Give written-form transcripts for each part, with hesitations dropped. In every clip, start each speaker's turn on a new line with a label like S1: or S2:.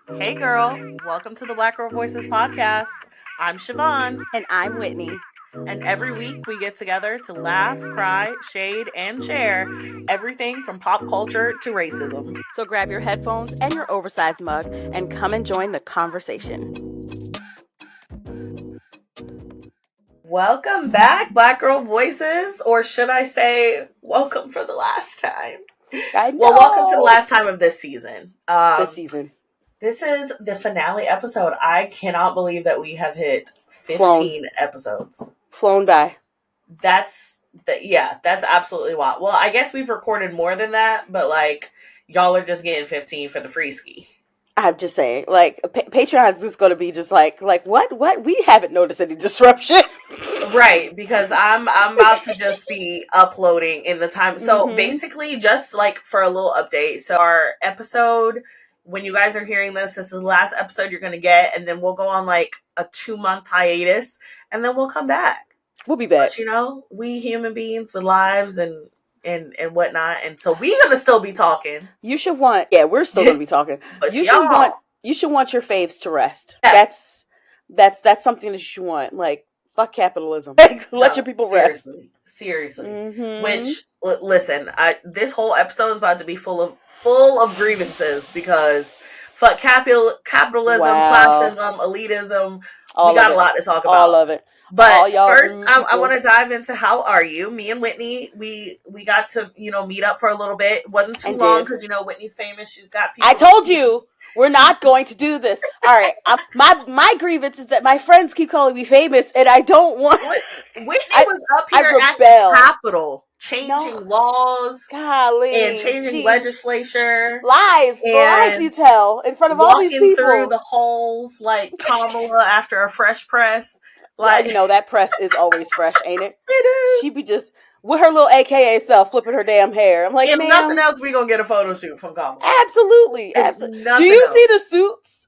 S1: Hey girl, welcome to the Black Girl Voices podcast. I'm Shivaun,
S2: And I'm Whitney.
S1: and every week we get together to laugh, cry, shade, and share everything from pop culture to racism.
S2: So grab your headphones and your oversized mug and come and join the conversation.
S1: Welcome back, Black Girl Voices, or should I say, welcome for the last time.
S2: I know.
S1: Well, welcome to the last time of this season.
S2: This season.
S1: This is the finale episode. I cannot believe that we have hit 15
S2: Flown.
S1: episodes.
S2: Flown by.
S1: That's absolutely wild. Well, I guess we've recorded more than that, but like y'all are just getting 15 for the free ski.
S2: I'm just saying, like, Patreon is just going to be just like what? We haven't noticed any disruption.
S1: Right, because I'm about to just be uploading in the time. So basically, just like for a little update. So our episode, when you guys are hearing this is the last episode you're going to get, and then we'll go on like a 2-month hiatus, and then we'll come back.
S2: We'll be back.
S1: But you know, we human beings with lives and whatnot, and so we're gonna still be talking.
S2: We're still gonna be talking.
S1: But
S2: you should want your faves to rest.
S1: Yeah.
S2: That's something that you should want. Like, fuck capitalism. Let your people rest.
S1: Seriously. Which, listen, this whole episode is about to be full of grievances because fuck capitalism, classism, elitism. We got a lot to talk about.
S2: All of it.
S1: But first, I want to dive into how are you? Me and Whitney, we got to, meet up for a little bit. It wasn't too long because, Whitney's famous. She's got people.
S2: I told you, we're not going to do this. All right. My grievance is that my friends keep calling me famous, and I don't want...
S1: Whitney was up here at the Capitol, changing laws and changing legislature.
S2: Lies you tell in front of all these people.
S1: Walking through the halls like Kamala after a fresh press.
S2: Like, that press is always fresh, ain't it? It is. She be just with her little AKA self flipping her damn hair. I'm like,
S1: if nothing else, we gonna get a photo shoot from Kamala.
S2: Absolutely. Do you see the suits?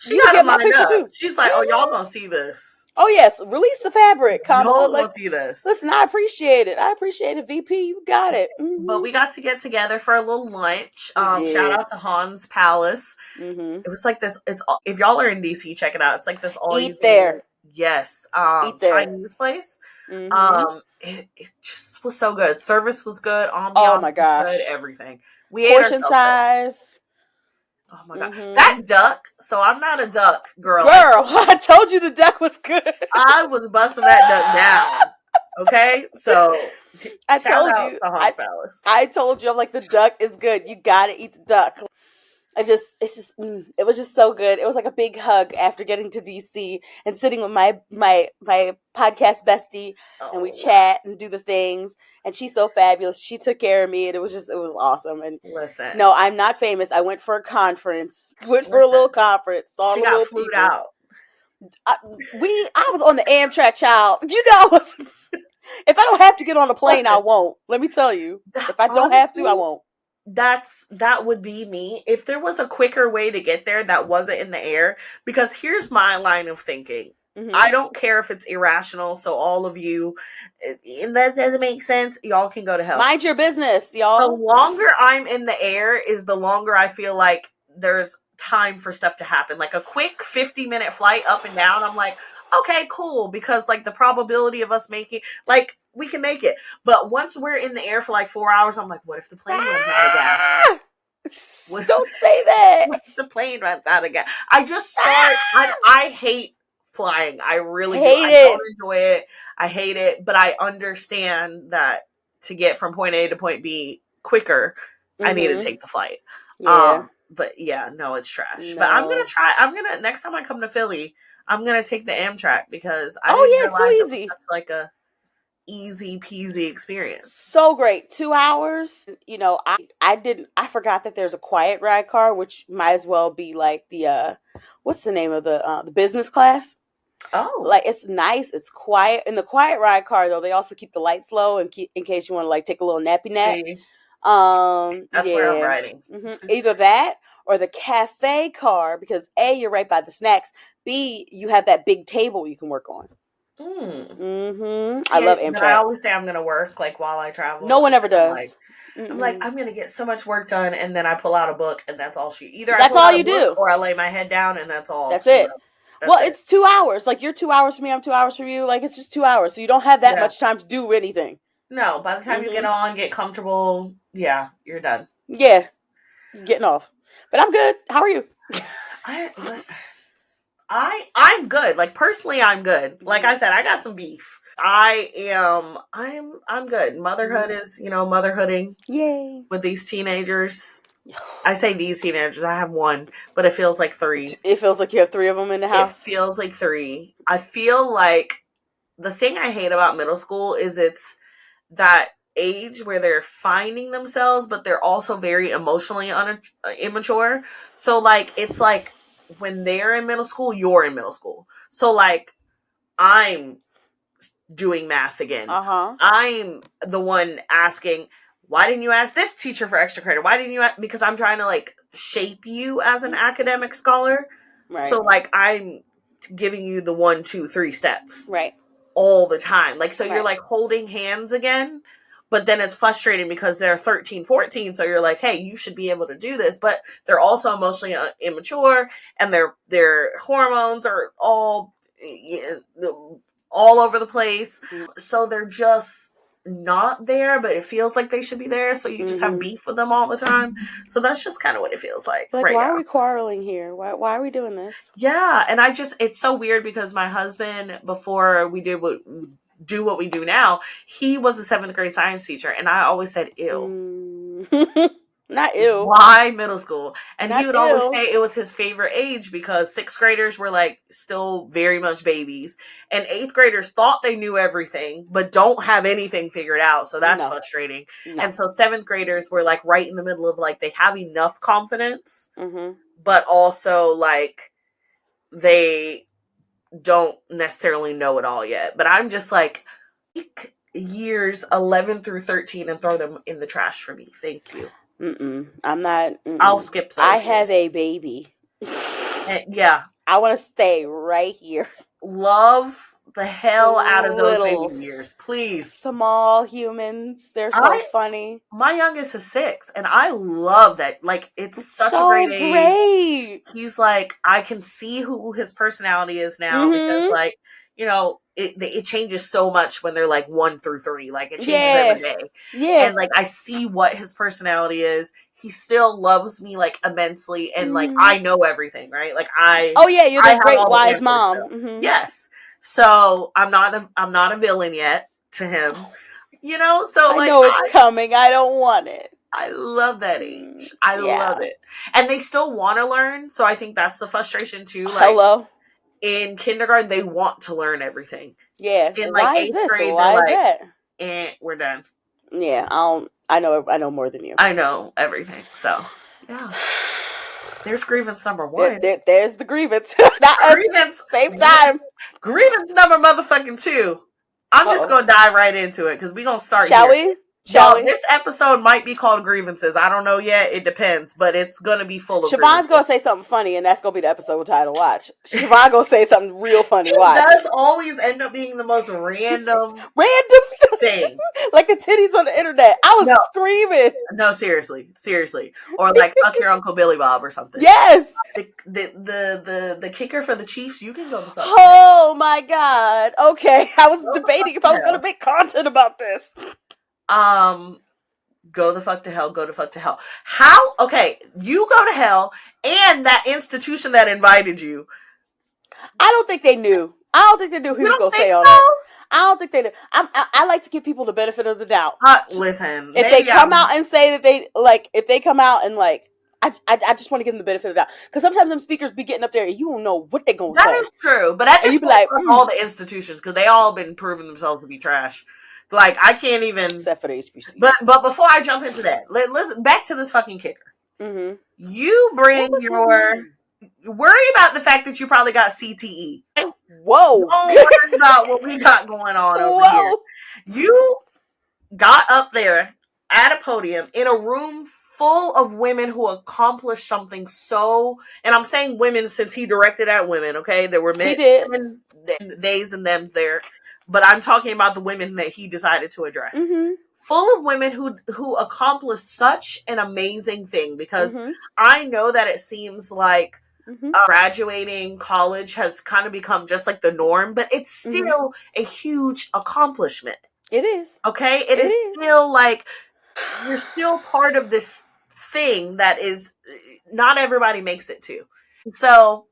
S1: She got my picture too. She's like, oh, y'all gonna see this.
S2: Oh yes, release the fabric, Kamala.
S1: Y'all gonna see this.
S2: Listen, I appreciate it. VP, you got it.
S1: But we got to get together for a little lunch. Shout out to Han's Palace. It was like this. It's if y'all are in DC, check it out. It's like this all
S2: eat there.
S1: Yes,
S2: eat there.
S1: Chinese place. It just was so good. Service was good. Ambiance
S2: oh my gosh,
S1: was good. Everything. We
S2: portion size.
S1: Oh my god, that duck. So I'm not a duck girl.
S2: I told you the duck was good.
S1: I was busting that duck down. Okay, so
S2: I told you, I'm like, the duck is good. You gotta eat the duck. It was just so good. It was like a big hug after getting to DC and sitting with my podcast bestie, and we chat and do the things. And she's so fabulous. She took care of me, and it was awesome. And
S1: listen,
S2: no, I'm not famous. I went for a conference. For a little conference. Saw
S1: she
S2: the
S1: got
S2: little
S1: flued
S2: people.
S1: out.
S2: I was on the Amtrak, child. If I don't have to get on a plane, I won't. Let me tell you. If I don't have to, I won't.
S1: That would be me if there was a quicker way to get there that wasn't in the air. Because here's my line of thinking. I don't care if it's irrational. So all of you, and that doesn't make sense. Y'all can go to hell.
S2: Mind your business, y'all.
S1: The longer I'm in the air is the longer I feel like there's time for stuff to happen. Like a quick 50-minute flight up and down, I'm like, okay, cool. Because like the probability of us making, like, we can make it. But once we're in the air for like 4 hours, I'm like, what if the plane runs out of gas?
S2: Don't say that.
S1: What if the plane runs out of gas? I hate flying. I really do. I don't enjoy it. I hate it. But I understand that to get from point A to point B quicker, I need to take the flight.
S2: Yeah.
S1: But yeah, no, it's trash. No. But next time I come to Philly, I'm going to take the Amtrak because
S2: it's so easy.
S1: It's like a easy peasy experience.
S2: So great. 2 hours. I forgot that there's a quiet ride car, which might as well be like the what's the name of the business class?
S1: Oh,
S2: like it's nice. It's quiet. In the quiet ride car though, they also keep the lights low in case you want to like take a little nappy nap.
S1: That's where I'm riding.
S2: Either that or the cafe car, because A, you're right by the snacks. B, you have that big table you can work on. I love Amtrak.
S1: I always say I'm going to work like while I travel.
S2: No one ever does.
S1: I'm like, I'm gonna get so much work done, and then I pull out a book, and that's all I
S2: that's
S1: pull
S2: all
S1: out
S2: you
S1: a book,
S2: do,
S1: or I lay my head down, and that's all.
S2: That's it. It's 2 hours. Like, you're 2 hours for me, I'm 2 hours for you. Like, it's just 2 hours, so you don't have that much time to do anything.
S1: No, by the time you get comfortable, yeah, you're done.
S2: Yeah, getting off. But I'm good. How are you?
S1: I'm good. Like, personally, I'm good. Like I said, I got some beef. I'm good. Motherhood is, motherhooding.
S2: Yay.
S1: With these teenagers. I say these teenagers, I have one, but it feels like 3.
S2: It feels like you have 3 of them in the house?
S1: It feels like 3. I feel like the thing I hate about middle school is it's that age where they're finding themselves, but they're also very emotionally immature. So, like, it's like when they're in middle school, you're in middle school. So, like, I'm doing math again. I'm the one asking, why didn't you ask this teacher for extra credit? Why didn't you ask? Because I'm trying to, like, shape you as an academic scholar. Right. So, like, I'm giving you the 1, 2, 3 steps.
S2: Right.
S1: All the time. Like, so you're, like, holding hands again. But then it's frustrating because they're 13, 14. So you're like, hey, you should be able to do this. But they're also emotionally immature. And their hormones are all over the place. So they're just not there, but it feels like they should be there. So you just have beef with them all the time. So that's just kind of what it feels like.
S2: Like, why are we quarreling here? Why are we doing this?
S1: Yeah. And it's so weird because my husband, before we did what we do now, he was a 7th grade science teacher. And I always said, ew.
S2: Not ew.
S1: Why middle school? And he would always say it was his favorite age because 6th graders were, like, still very much babies. And 8th graders thought they knew everything, but don't have anything figured out. So that's frustrating. No. And so 7th graders were, like, right in the middle of, like, they have enough confidence, but also, like, they don't necessarily know it all yet. But I'm just like, years 11 through 13 and throw them in the trash for me. Thank you.
S2: I'm not.
S1: I'll skip those.
S2: I have a baby.
S1: Yeah.
S2: I want to stay right here.
S1: Love the hell out of those baby years, please.
S2: Small humans. They're so funny.
S1: My youngest is 6, and I love that. Like, it's such a great age. He's like, I can see who his personality is now because, like, it changes so much when they're, like, 1 through 3. Like, it changes every day. Yeah. And, like, I see what his personality is. He still loves me, like, immensely, and like, I know everything, right? Like,
S2: you're the great wise mom.
S1: Yes. So I'm not a villain yet to him. So, like,
S2: I know it's coming. I don't want it.
S1: I love that age. I love it. And they still want to learn. So I think that's the frustration too. Like, in kindergarten, they want to learn everything.
S2: Yeah.
S1: In, like, 8th grade,
S2: why is
S1: that? We're done.
S2: Yeah. I know more than you.
S1: I know everything. So, yeah. There's grievance number 1.
S2: There's the grievance. Grievance. Same time.
S1: Grievance number motherfucking 2. I'm just going to dive right into it because we're going to start
S2: Shall
S1: here.
S2: we? Shall we?
S1: This episode might be called Grievances. I don't know yet. It depends. But it's going to be full of
S2: Siobhan's going to say something funny, and that's going to be the episode title. Watch. Siobhan going to say something real funny. Watch.
S1: It does always end up being the most random thing.
S2: Like the titties on the internet. I was screaming.
S1: No, seriously. Or like, fuck your Uncle Billy Bob or something.
S2: Yes.
S1: The kicker for the Chiefs, you can go with something.
S2: Oh, my God. Okay. I was debating if I was going to make content about this.
S1: Go the fuck to hell, go to fuck to hell. How? Okay, you go to hell, and that institution that invited you.
S2: I don't think they knew. I don't think they knew who was going to say all that. I don't think they knew. I like to give people the benefit of the doubt.
S1: Listen.
S2: If they come out and say that they, like, if they come out and, like, I just want to give them the benefit of the doubt. Because sometimes them speakers be getting up there and you don't know what they're going to say.
S1: That is true. But at this point, like, all the institutions, because they all been proving themselves to be trash. Like, I can't even...
S2: Except for the HBC.
S1: But before I jump into that, let's back to this fucking kicker. Mm-hmm. You bring your... Worry about the fact that you probably got CTE.
S2: Whoa.
S1: Don't worry about what we got going on over here. You got up there at a podium in a room full of women who accomplished something so... And I'm saying women since he directed at women, okay? There were men, theys and thems there. But I'm talking about the women that he decided to address. Mm-hmm. full of women who accomplished such an amazing thing, because I know that it seems like graduating college has kind of become just like the norm, but it's still a huge accomplishment.
S2: It is.
S1: Okay? It is still like you're still part of this thing that is not everybody makes it to. So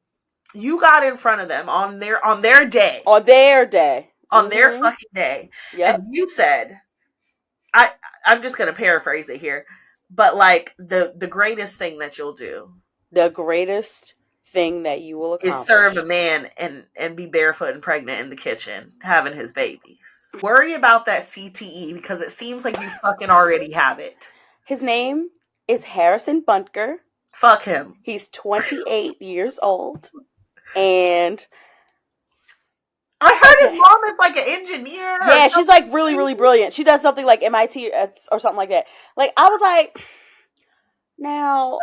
S1: you got in front of them on their day.
S2: On their day.
S1: On their fucking day. Yep. And you said, I'm just gonna paraphrase it here, but like the greatest thing that you'll do.
S2: The greatest thing that you will accomplish
S1: is serve a man and be barefoot and pregnant in the kitchen having his babies. Worry about that CTE because it seems like you fucking already have it.
S2: His name is Harrison Buntker.
S1: Fuck him.
S2: He's 28 years old. And
S1: I heard his mom is like an engineer.
S2: Yeah, she's like really, really brilliant. She does something like MIT or something like that. Like, I was like, now,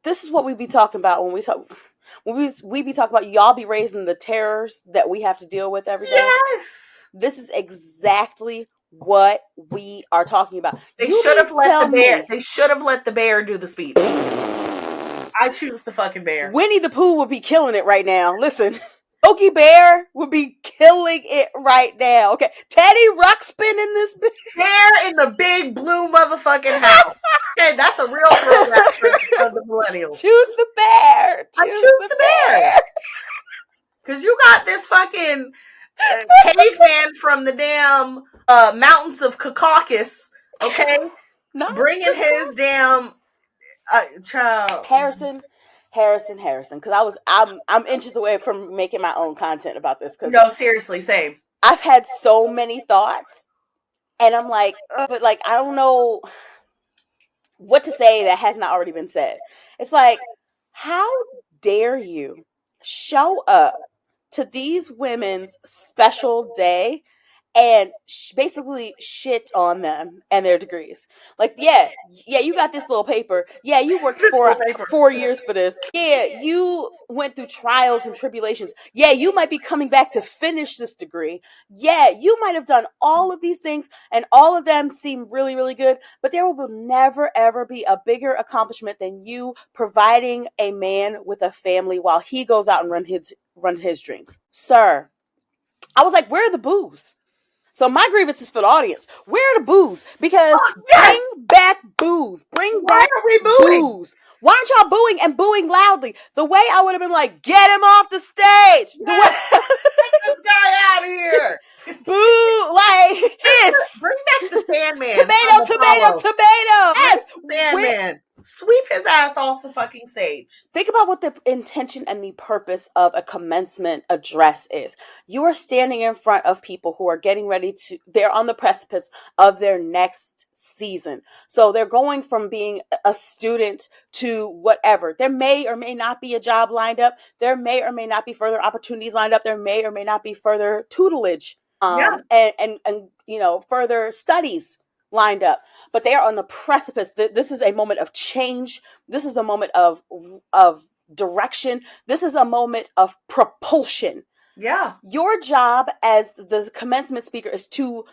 S2: this is what we be talking about when we talk. We be talking about y'all be raising the terrors that we have to deal with every day.
S1: Yes,
S2: this is exactly what we are talking about.
S1: They should have let the bear. They should have let the bear do the speech. I choose the fucking bear.
S2: Winnie the Pooh would be killing it right now. Listen, Okie Bear would be killing it right now. Okay, Teddy Ruxpin in this
S1: bear in the big blue motherfucking house. Okay, that's a real throwback for the millennials.
S2: Choose the bear.
S1: I choose the bear. Because you got this fucking caveman from the damn mountains of Caucasus, okay? Bringing his damn child.
S2: Harrison. Because I'm inches away from making my own content about this. Cause
S1: no, seriously, same.
S2: I've had so many thoughts, and I'm like, but like I don't know what to say that has not already been said. It's like, how dare you show up to these women's special day and basically shit on them and their degrees. Like, yeah, you got this little paper. Yeah, you worked for 4 years for this. Yeah, you went through trials and tribulations. Yeah, you might be coming back to finish this degree. Yeah, you might have done all of these things, and all of them seem really, really good, but there will never, ever be a bigger accomplishment than you providing a man with a family while he goes out and run his dreams. Sir, I was like, where are the boos? So my grievance is for the audience. Where are the boos? Because bring back boos. Bring back boos. Why aren't y'all booing and booing loudly? The way I would have been like, get him off the stage.
S1: Get this guy out of here.
S2: Boo, like this.
S1: Bring back the Sandman.
S2: Tomato. Yes.
S1: Sandman. Sweep his ass off the fucking stage.
S2: Think about what the intention and the purpose of a commencement address is. You are standing in front of people who are getting ready they're on the precipice of their next season. So they're going from being a student to whatever. There may or may not be a job lined up. There may or may not be further opportunities lined up. There may or may not be further tutelage and further studies lined up, but they are on the precipice. This is a moment of change. This is a moment of direction. This is a moment of propulsion.
S1: Yeah.
S2: Your job as the commencement speaker is to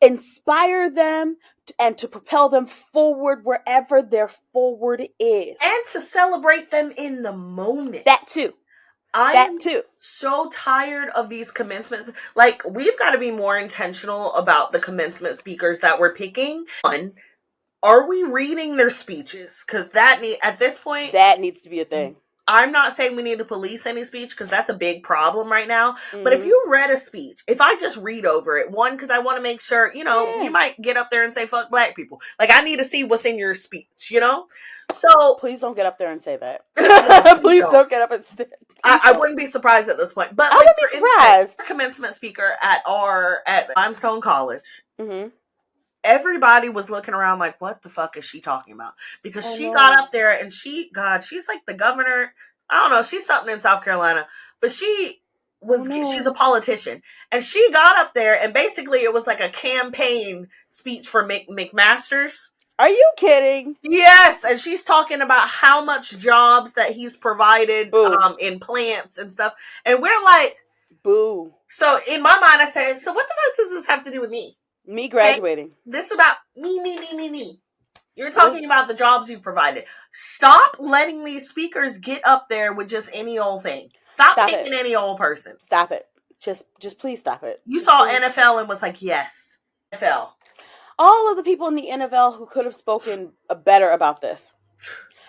S2: inspire them and to propel them forward wherever their forward is.
S1: And to celebrate them in the moment.
S2: That too.
S1: I'm so tired of these commencements. Like, we've got to be more intentional about the commencement speakers that we're picking. One, are we reading their speeches? Because at this point,
S2: that needs to be a thing.
S1: I'm not saying we need to police any speech because that's a big problem right now. Mm-hmm. But if you read a speech, if I just read over it, one, because I want to make sure, you might get up there and say, fuck black people. Like, I need to see what's in your speech, So
S2: please don't get up there and say that. Please don't get up and say.
S1: I wouldn't be surprised at this point. But
S2: I wouldn't be surprised.
S1: Our commencement speaker at Limestone College. Mm-hmm. Everybody was looking around like, what the fuck is she talking about? Because she got up there and she's like the governor. I don't know. She's something in South Carolina, but she's a politician. And she got up there and basically it was like a campaign speech for McMaster's.
S2: Are you kidding?
S1: Yes. And she's talking about how much jobs that he's provided in plants and stuff. And we're like,
S2: boo.
S1: So in my mind, I said, so what the fuck does this have to do with me?
S2: Me graduating.
S1: Okay? This is about me. You're talking about the jobs you provided. Stop letting these speakers get up there with just any old thing. Stop picking any old person.
S2: Stop it. Just please stop it.
S1: You saw NFL and was like, yes, NFL.
S2: All of the people in the NFL who could have spoken better about this.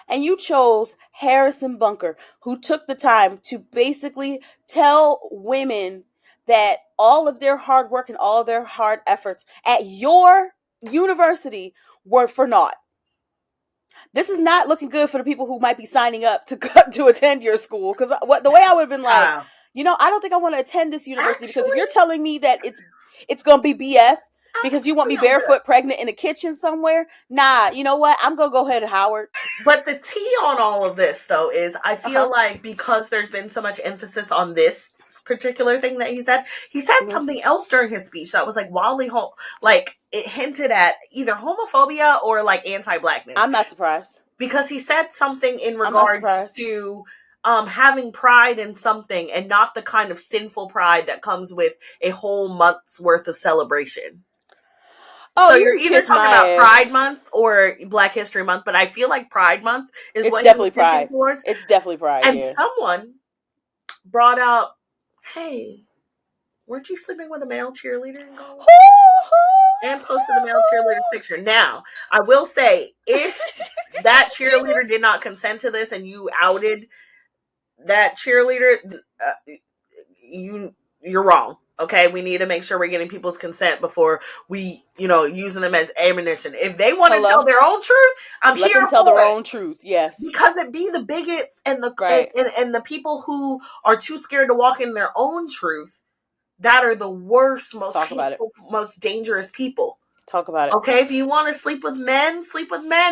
S2: And you chose Harrison Bunker, who took the time to basically tell women that all of their hard work and all of their hard efforts at your university were for naught. This is not looking good for the people who might be signing up to attend your school. Because the way I would have been like, I don't think I want to attend this university because if you're telling me that it's going to be BS because you want me barefoot pregnant in a kitchen somewhere, nah, you know what? I'm going to go ahead to Howard.
S1: But the tea on all of this, though, is I feel like because there's been so much emphasis on this particular thing that he said something else during his speech that was like wildly it hinted at either homophobia or like anti-blackness.
S2: I'm not surprised.
S1: Because he said something in regards to having pride in something and not the kind of sinful pride that comes with a whole month's worth of celebration. So you're either talking about Pride Month or Black History Month, but I feel like Pride Month is what he's hinting towards.
S2: It's definitely Pride.
S1: And someone brought out, hey, weren't you sleeping with a male cheerleader in college? And posted a male cheerleader picture. Now, I will say, if that cheerleader did not consent to this and you outed that cheerleader, you're wrong. Okay, we need to make sure we're getting people's consent before we, using them as ammunition. If they want to tell their own truth, I'm here for it. Let them
S2: tell their own truth, yes.
S1: Because it be the bigots and and the people who are too scared to walk in their own truth that are the worst, most hateful, most dangerous people.
S2: Talk about it.
S1: Okay, if you want to sleep with men,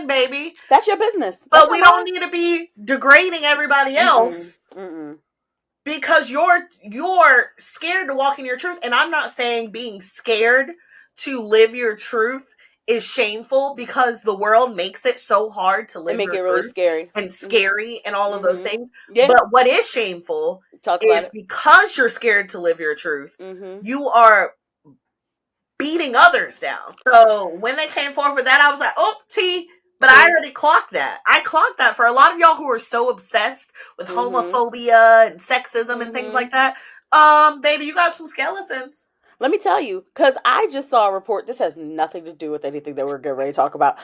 S1: baby.
S2: That's your business.
S1: But we don't need to be degrading everybody else. Because you're scared to walk in your truth. And I'm not saying being scared to live your truth is shameful because the world makes it so hard to live your truth.
S2: Really scary.
S1: And scary and all of those things. Yeah. But what is shameful is because you're scared to live your truth, you are beating others down. So when they came forward with that, I was like, oh, but I already clocked that. I clocked that for a lot of y'all who are so obsessed with homophobia and sexism and things like that. Baby, you got some skeletons.
S2: Let me tell you, because I just saw a report. This has nothing to do with anything that we're getting ready to talk about.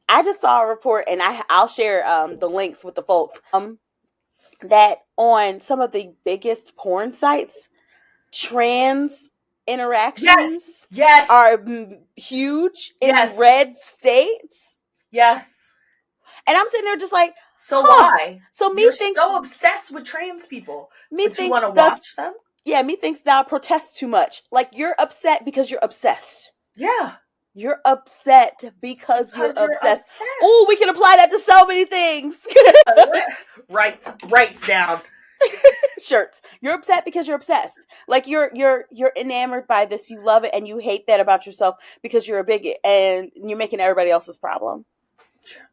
S2: I just saw a report, and I'll share the links with the folks. That on some of the biggest porn sites, trans interactions are huge in red states.
S1: Yes.
S2: And I'm sitting there just like,
S1: so why?
S2: So
S1: you're so obsessed with trans people. But you want to watch them?
S2: Yeah, me thinks thou protest too much. Like you're upset because you're obsessed.
S1: Yeah.
S2: You're upset because you're obsessed. Oh, we can apply that to so many things.
S1: Writes down.
S2: Shirts. You're upset because you're obsessed. Like you're enamored by this. You love it and you hate that about yourself because you're a bigot and you're making everybody else's problem.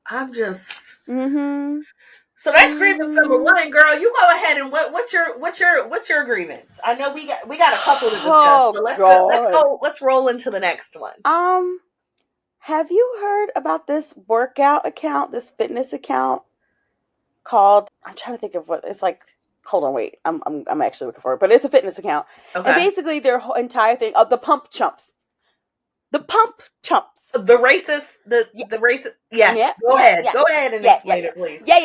S1: I'm just. So that's grievance number one, girl. You go ahead and what's your grievance? I know we got a couple to discuss. So let's roll into the next one.
S2: Have you heard about this workout account, this fitness account called? I'm trying to think of what it's like. Hold on, wait. I'm actually looking for it, but it's a fitness account. Okay. And basically their whole entire thing of the pump chumps. The pump chumps.
S1: The racist, the racist. Yes. Yeah, go ahead and explain it, please.
S2: Yeah.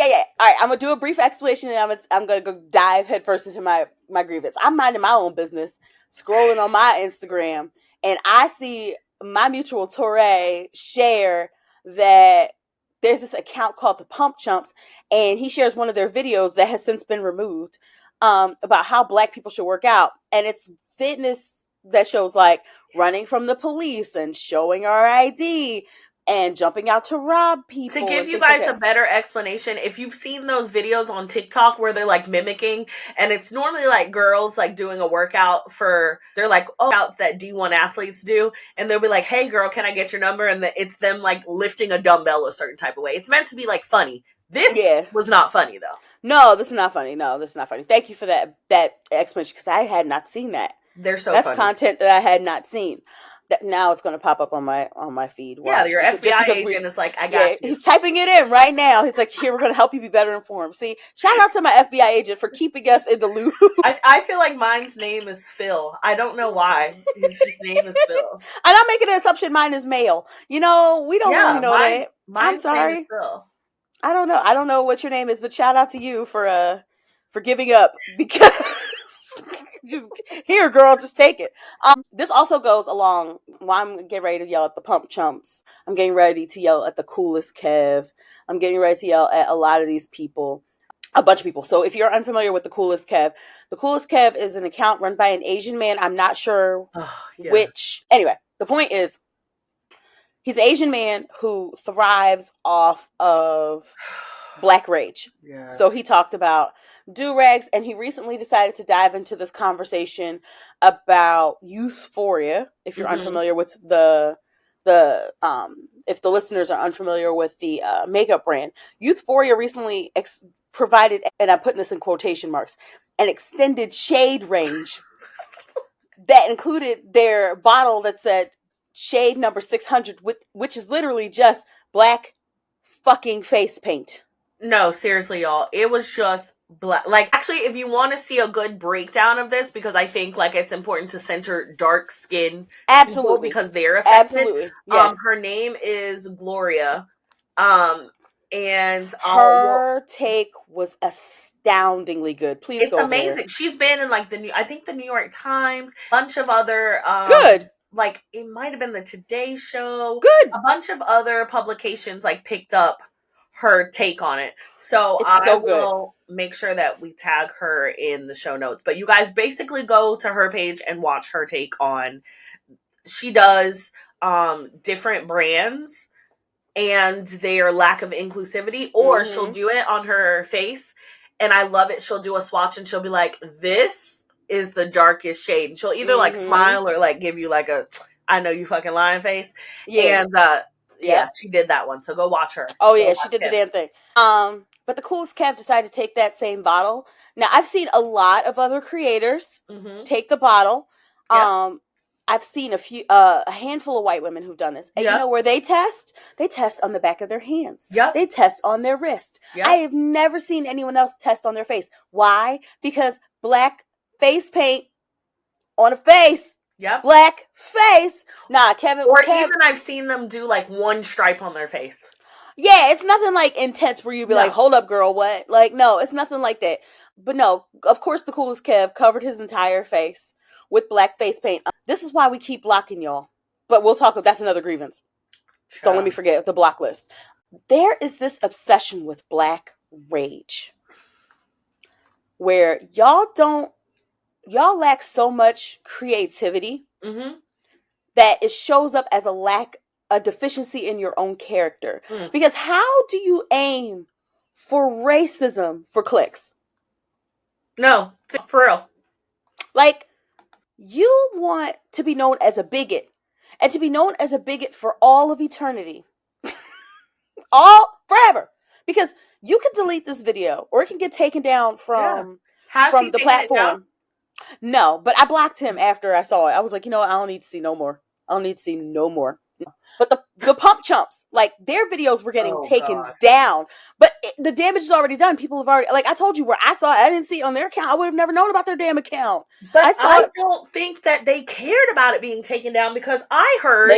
S2: All right, I'm going to do a brief explanation and I'm going to go dive headfirst into my grievance. I'm minding my own business, scrolling on my Instagram, and I see my mutual Torre share that there's this account called the Pump Chumps, and he shares one of their videos that has since been removed about how Black people should work out. And it's fitness that shows like running from the police and showing our ID and jumping out to rob people.
S1: To give you guys a better explanation, if you've seen those videos on TikTok where they're like mimicking, and it's normally like girls like doing a workout they're like, out that D1 athletes do, and they'll be like, hey girl, can I get your number? And it's them like lifting a dumbbell a certain type of way. It's meant to be like funny. This was not funny though.
S2: No, this is not funny. Thank you for that explanation because I had not seen that.
S1: They're so
S2: That's
S1: funny.
S2: Content that I had not seen. That now it's going to pop up on my feed.
S1: Yeah,
S2: Watch.
S1: your FBI agent is like, I got you.
S2: He's typing it in right now. He's like, here, we're going to help you be better informed. See, shout out to my FBI agent for keeping us in the loop.
S1: I feel like mine's name is Phil. I don't know why. His just name is Phil.
S2: And I'm making an assumption mine is male. We don't really know that. I'm sorry.
S1: Name is Phil.
S2: I don't know. I don't know what your name is, but shout out to you for giving up, because just here, girl, just take it. This also goes along while I'm getting ready to yell at the pump chumps. I'm getting ready to yell at the coolest Kev. I'm getting ready to yell at a lot of these people, a bunch of people. So if you're unfamiliar with the coolest Kev is an account run by an Asian man. I'm not sure which. Anyway, the point is, he's an Asian man who thrives off of Black rage. Yes. So he talked about do-rags, and he recently decided to dive into this conversation about youthphoria. If you're unfamiliar with if the listeners are unfamiliar with the makeup brand, Youthphoria recently provided, and I'm putting this in quotation marks, an extended shade range that included their bottle that said shade number 600, which is literally just black fucking face paint.
S1: No, seriously, y'all. It was just black. Like, actually, if you want to see a good breakdown of this, because I think, like, it's important to center dark skin people because they're affected.
S2: Absolutely. Yeah.
S1: Her name is Gloria. And
S2: her take was astoundingly good. Please
S1: it's
S2: go
S1: amazing.
S2: there.
S1: She's been in like the New York Times, a bunch of other
S2: good.
S1: Like it might have been the Today Show.
S2: Good.
S1: A bunch of other publications like picked up her take on it. So I will make sure that we tag her in the show notes. But you guys basically go to her page and watch her take on. She does different brands and their lack of inclusivity, or she'll do it on her face, and I love it. She'll do a swatch and she'll be like, this is the darkest shade. And she'll either like smile or like give you like a I know you fucking lying face. Yeah. And yeah, she did that one. So go watch her.
S2: Oh yeah, she did the damn thing. But the coolest Kev decided to take that same bottle. Now I've seen a lot of other creators take the bottle. Yep. I've seen a handful of white women who've done this. And you know where they test? They test on the back of their hands.
S1: Yep.
S2: They test on their wrist. Yep. I have never seen anyone else test on their face. Why? Because black face paint on a face.
S1: Yep.
S2: Black face. Nah, Kevin.
S1: Even I've seen them do like one stripe on their face.
S2: Yeah, it's nothing like intense where you be like, hold up, girl, what? Like, no, it's nothing like that. But no, of course the coolest Kev covered his entire face with black face paint. This is why we keep blocking y'all. But we'll talk about that's another grievance. Don't let me forget the block list. There is this obsession with black rage where y'all lack so much creativity that it shows up as a deficiency in your own character. Because how do you aim for racism for clicks?
S1: No, for real.
S2: Like, you want to be known as a bigot, and to be known as a bigot for all of eternity. Forever. Because you can delete this video, or it can get taken down from the platform. No, but I blocked him after I saw it. I was like, you know what? I don't need to see no more. But the pump chumps, like, their videos were getting taken down. But the damage is already done. People have already, like I told you, where I saw it, I didn't see it on their account. I would have never known about their damn account.
S1: But I don't think that they cared about it being taken down, because I heard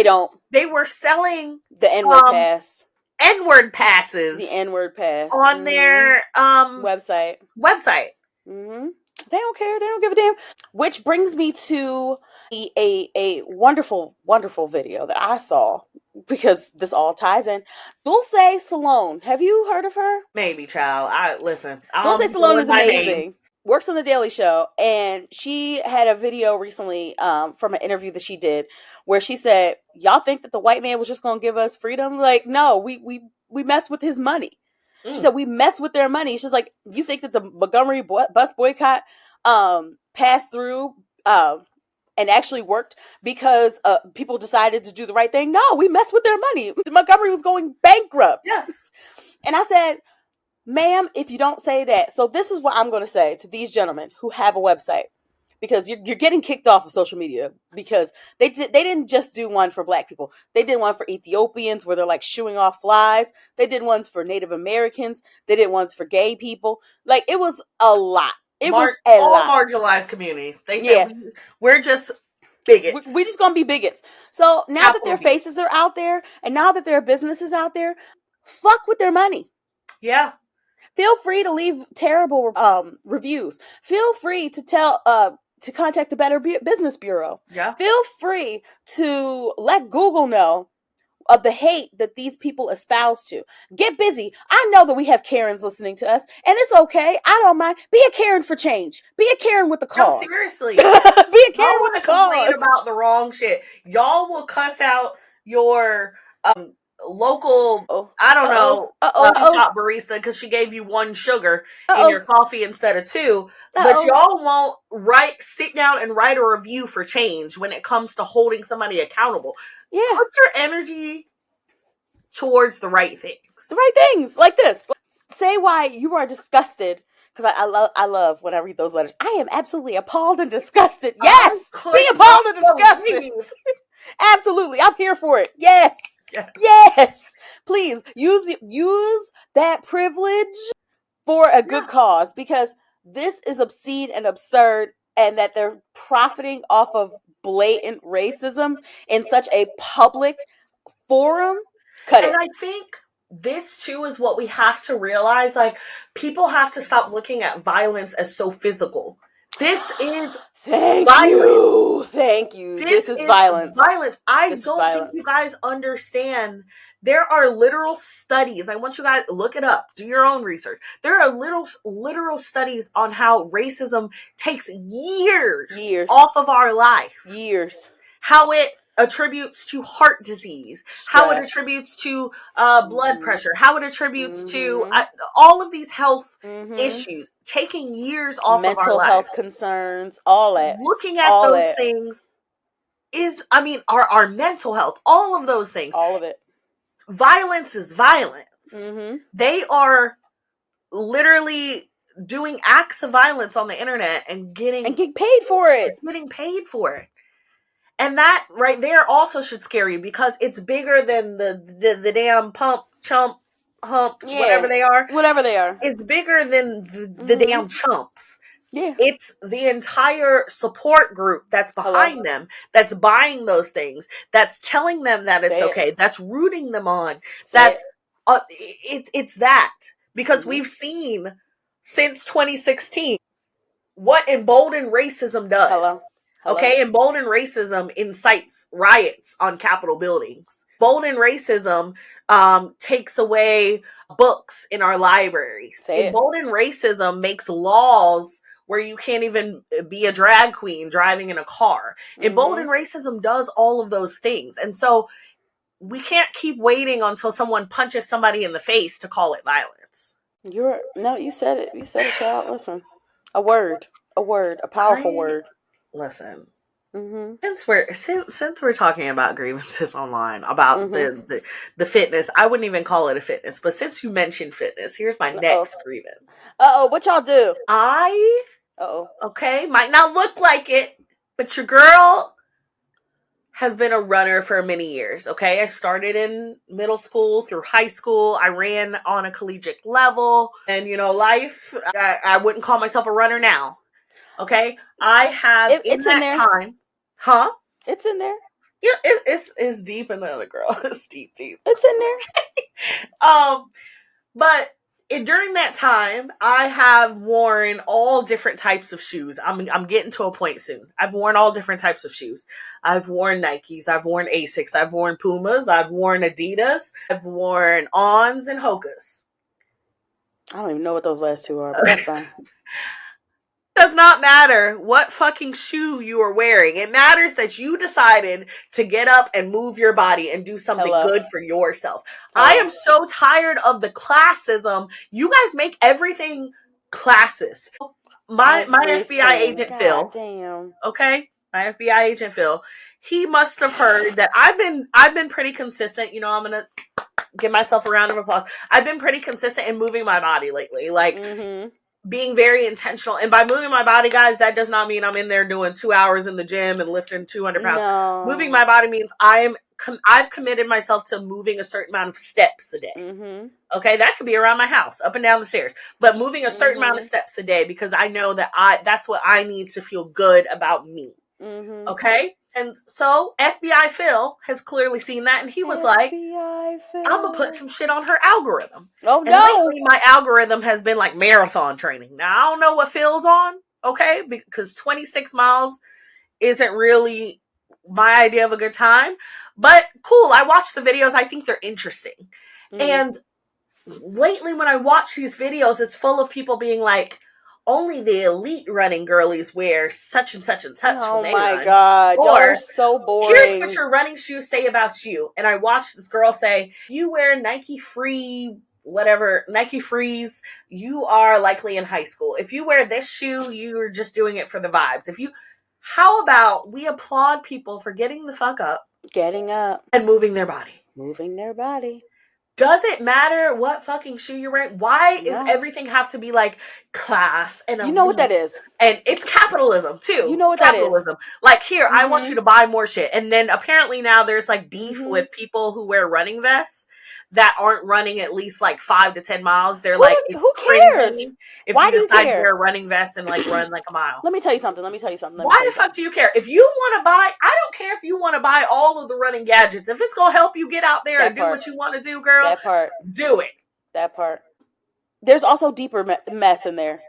S1: they were selling
S2: the N-word pass.
S1: N-word passes.
S2: The N-word pass.
S1: On their
S2: website. They don't care. They don't give a damn. Which brings me to a wonderful, wonderful video that I saw, because this all ties in. Dulce Salon. Have you heard of her?
S1: Maybe, child. Listen.
S2: Dulce Salon is amazing. Works on The Daily Show, and she had a video recently from an interview that she did where she said, y'all think that the white man was just going to give us freedom? Like, no, we messed with his money. She said, we mess with their money. She's like, you think that the Montgomery bus boycott passed through and actually worked because people decided to do the right thing? No, we messed with their money. Montgomery was going bankrupt.
S1: Yes.
S2: And I said, ma'am, if you don't say that. So this is what I'm going to say to these gentlemen who have a website. because you're getting kicked off of social media because they didn't just do one for Black people. They did one for Ethiopians where they're like shooing off flies. They did ones for Native Americans. They did ones for gay people. Like, it was a lot. It was a
S1: all
S2: lot.
S1: marginalized communities. They said we're just bigots.
S2: We're just gonna be bigots. So now that their faces are out there, and now that their businesses out there, fuck with their money.
S1: Yeah.
S2: Feel free to leave terrible reviews. Feel free to to contact the Better Business Bureau.
S1: Yeah.
S2: Feel free to let Google know of the hate that these people espouse to. Get busy. I know that we have Karens listening to us, and it's okay. I don't mind. Be a Karen for change. Be a Karen with the cause.
S1: No, seriously.
S2: Be a Karen with the cause.
S1: Complain about the wrong shit. Y'all will cuss out your local, I don't know, coffee shop barista because she gave you 1 sugar in your coffee instead of 2. But y'all won't sit down and write a review for change when it comes to holding somebody accountable.
S2: Yeah.
S1: Put your energy towards the right things.
S2: The right things, like this. Say why you are disgusted. Because I love when I read those letters. I am absolutely appalled and disgusted. Yes! Be appalled and disgusted. Absolutely. I'm here for it. Yes. Yes. Please use that privilege for a good cause, because this is obscene and absurd, and that they're profiting off of blatant racism in such a public forum.
S1: I think this too is what we have to realize. Like, people have to stop looking at violence as so physical. This is violence.
S2: Thank you. This is violence.
S1: I don't think you guys understand. There are literal studies. I want you guys to look it up. Do your own research. There are literal studies on how racism takes years off of our life.
S2: Years.
S1: How it attributes to heart disease, how it attributes to blood pressure, how it attributes to all of these health issues, taking years off of our lives.
S2: Mental health concerns, all that.
S1: Looking at those things is, our mental health, all of those things.
S2: All of it.
S1: Violence is violence. They are literally doing acts of violence on the internet and getting
S2: paid for it.
S1: And that right there also should scare you, because it's bigger than the damn chump, humps, whatever they are.
S2: Whatever they are.
S1: It's bigger than the damn chumps.
S2: Yeah.
S1: It's the entire support group that's behind them, that's buying those things, that's telling them that it's okay, that's rooting them on. It's that. Because we've seen since 2016 what emboldened racism does.
S2: Hello.
S1: Okay, emboldened racism incites riots on Capitol buildings. Emboldened racism takes away books in our libraries. Emboldened racism makes laws where you can't even be a drag queen driving in a car. Emboldened racism does all of those things. And so we can't keep waiting until someone punches somebody in the face to call it violence.
S2: You said it. You said it, child. Listen. A powerful word.
S1: Listen, since we're talking about grievances online, about the fitness, I wouldn't even call it a fitness, but since you mentioned fitness, here's my next grievance.
S2: What y'all do?
S1: Okay, might not look like it, but your girl has been a runner for many years. Okay, I started in middle school through high school. I ran on a collegiate level, and life. I wouldn't call myself a runner now. Okay, I have
S2: it's in there.
S1: Time, huh?
S2: It's in there.
S1: Yeah, it's deep in there, girl. It's deep.
S2: It's in there.
S1: But during that time, I have worn all different types of shoes. I'm getting to a point soon. I've worn all different types of shoes. I've worn Nikes. I've worn Asics. I've worn Pumas. I've worn Adidas. I've worn Ons and Hokas.
S2: I don't even know what those last two are, but that's fine.
S1: Does not matter what fucking shoe you are wearing. It matters that you decided to get up and move your body and do something good for yourself. I am so tired of the classism. You guys make everything classes. My FBI agent Phil.
S2: Damn.
S1: Okay? My FBI agent Phil. He must have heard that I've been pretty consistent. I'm gonna give myself a round of applause. I've been pretty consistent in moving my body lately. Like being very intentional. And by moving my body, guys, that does not mean I'm in there doing 2 hours in the gym and lifting 200 pounds.
S2: No.
S1: Moving my body means I've committed myself to moving a certain amount of steps a day.
S2: Mm-hmm.
S1: Okay, that could be around my house, up and down the stairs, but moving a certain amount of steps a day, because I know that that's what I need to feel good about me.
S2: Mm-hmm.
S1: Okay, and so FBI Phil has clearly seen that, and he was like, I'm gonna put some shit on her algorithm.
S2: Oh,
S1: and
S2: no.
S1: Lately my algorithm has been like marathon training. Now I don't know what Phil's on, okay, because 26 miles isn't really my idea of a good time, but cool. I watch the videos. I think they're interesting. And lately when I watch these videos, it's full of people being like, only the elite running girlies wear such and such and such.
S2: Oh my God. Or, y'all are so boring.
S1: Here's what your running shoes say about you. And I watched this girl say, you wear Nike Free, whatever, Nike Frees, you are likely in high school. If you wear this shoe, you're just doing it for the vibes. How about we applaud people for getting the fuck up?
S2: Getting up.
S1: And moving their body.
S2: Moving their body.
S1: Does it matter what fucking shoe you're wearing? Why does everything have to be like class and
S2: you know what that is?
S1: And it's capitalism too.
S2: You know what
S1: capitalism.
S2: That is?
S1: Like here, I want you to buy more shit. And then apparently now there's like beef with people who wear running vests that aren't running at least like 5 to 10 miles. They're
S2: who cares?
S1: If Why you decide to wear a running vest and like run like a mile.
S2: Let me tell you something.
S1: Why the fuck do you care? If you want to buy, I don't care if you want to buy all of the running gadgets. If it's going to help you get out there and do what you want to do, girl,
S2: that part.
S1: Do it.
S2: That part. There's also deeper mess in there.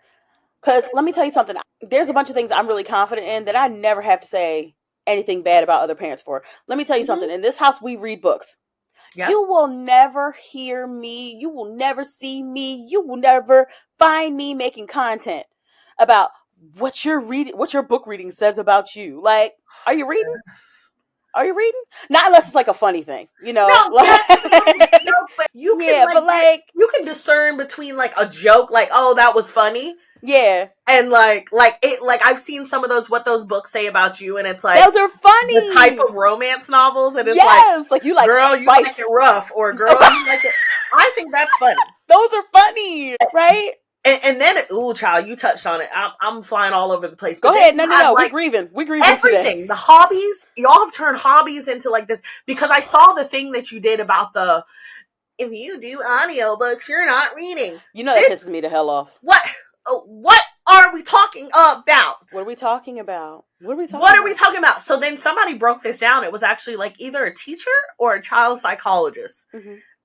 S2: Because let me tell you something. There's a bunch of things I'm really confident in that I never have to say anything bad about other parents for. Let me tell you something. In this house, we read books. Yep. You will never hear me. You will never see me. You will never find me making content about what your book reading says about you. Like, are you reading? Yes. Are you reading? Not unless it's like a funny thing, you know.
S1: No,
S2: like,
S1: no, but you can you can discern between like a joke, like, oh, that was funny.
S2: Yeah.
S1: And like I've seen some of what those books say about you, and it's like
S2: those are funny.
S1: The type of romance novels, and it's
S2: like you like
S1: girl,
S2: spice.
S1: You like it rough, or girl, you like it. I think that's funny.
S2: Those are funny, right?
S1: And then, child, you touched on it. I'm flying all over the place.
S2: Go ahead. No. Like, we're grieving
S1: everything.
S2: Today.
S1: The hobbies, y'all have turned hobbies into like this, because I saw the thing that you did about if you do audiobooks, you're not reading.
S2: You know that pisses me the hell off.
S1: What are we talking about?
S2: What are we talking about?
S1: So then somebody broke this down. It was actually like either a teacher or a child psychologist